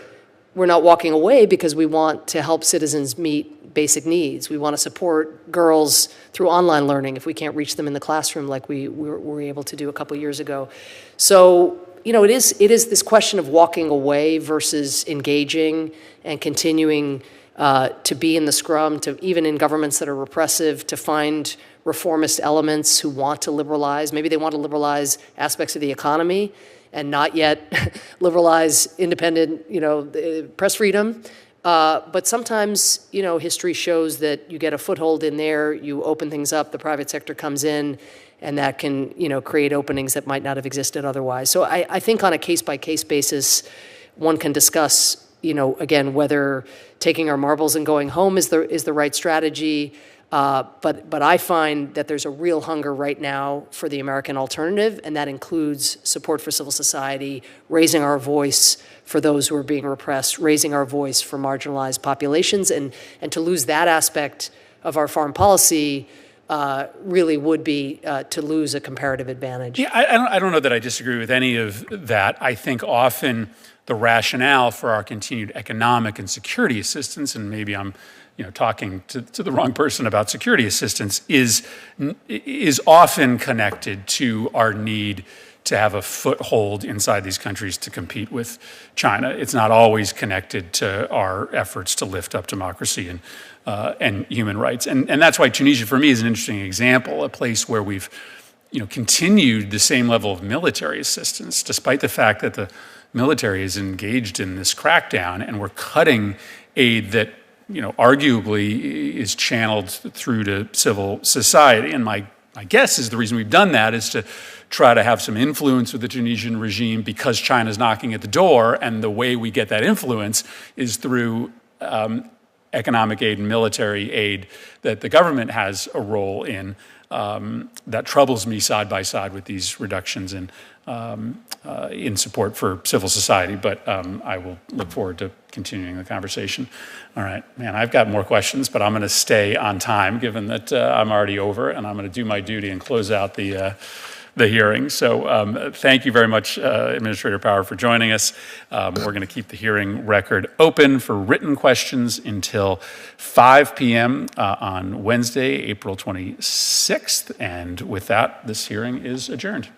we're not walking away because we want to help citizens meet basic needs. We want to support girls through online learning if we can't reach them in the classroom like we were able to do a couple years ago. So, it is this question of walking away versus engaging and continuing to be in the scrum, to even in governments that are repressive, to find reformist elements who want to liberalize. Maybe they want to liberalize aspects of the economy and not yet liberalize independent, press freedom. But sometimes, history shows that you get a foothold in there, you open things up, the private sector comes in, and that can, create openings that might not have existed otherwise. So I think on a case-by-case basis, one can discuss, again, whether taking our marbles and going home is the right strategy. But I find that there's a real hunger right now for the American alternative, and that includes support for civil society, raising our voice for those who are being repressed, raising our voice for marginalized populations, and to lose that aspect of our foreign policy really would be to lose a comparative advantage. Yeah, I don't know that I disagree with any of that. I think often the rationale for our continued economic and security assistance, and maybe I'm talking to the wrong person about security assistance, is often connected to our need to have a foothold inside these countries to compete with China. It's not always connected to our efforts to lift up democracy and human rights. And that's why Tunisia, for me, is an interesting example, a place where we've continued the same level of military assistance, despite the fact that the military is engaged in this crackdown, and we're cutting aid that arguably is channeled through to civil society. And my guess is the reason we've done that is to try to have some influence with the Tunisian regime because China's knocking at the door, and the way we get that influence is through economic aid and military aid that the government has a role in. That troubles me side by side with these reductions in support for civil society, but I will look forward to continuing the conversation. All right, man, I've got more questions, but I'm going to stay on time given that I'm already over, and I'm going to do my duty and close out the hearing. So thank you very much, Administrator Power, for joining us. We're going to keep the hearing record open for written questions until 5 p.m. On Wednesday, April 26th. And with that, this hearing is adjourned.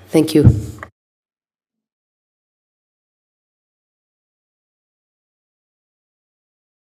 Thank you.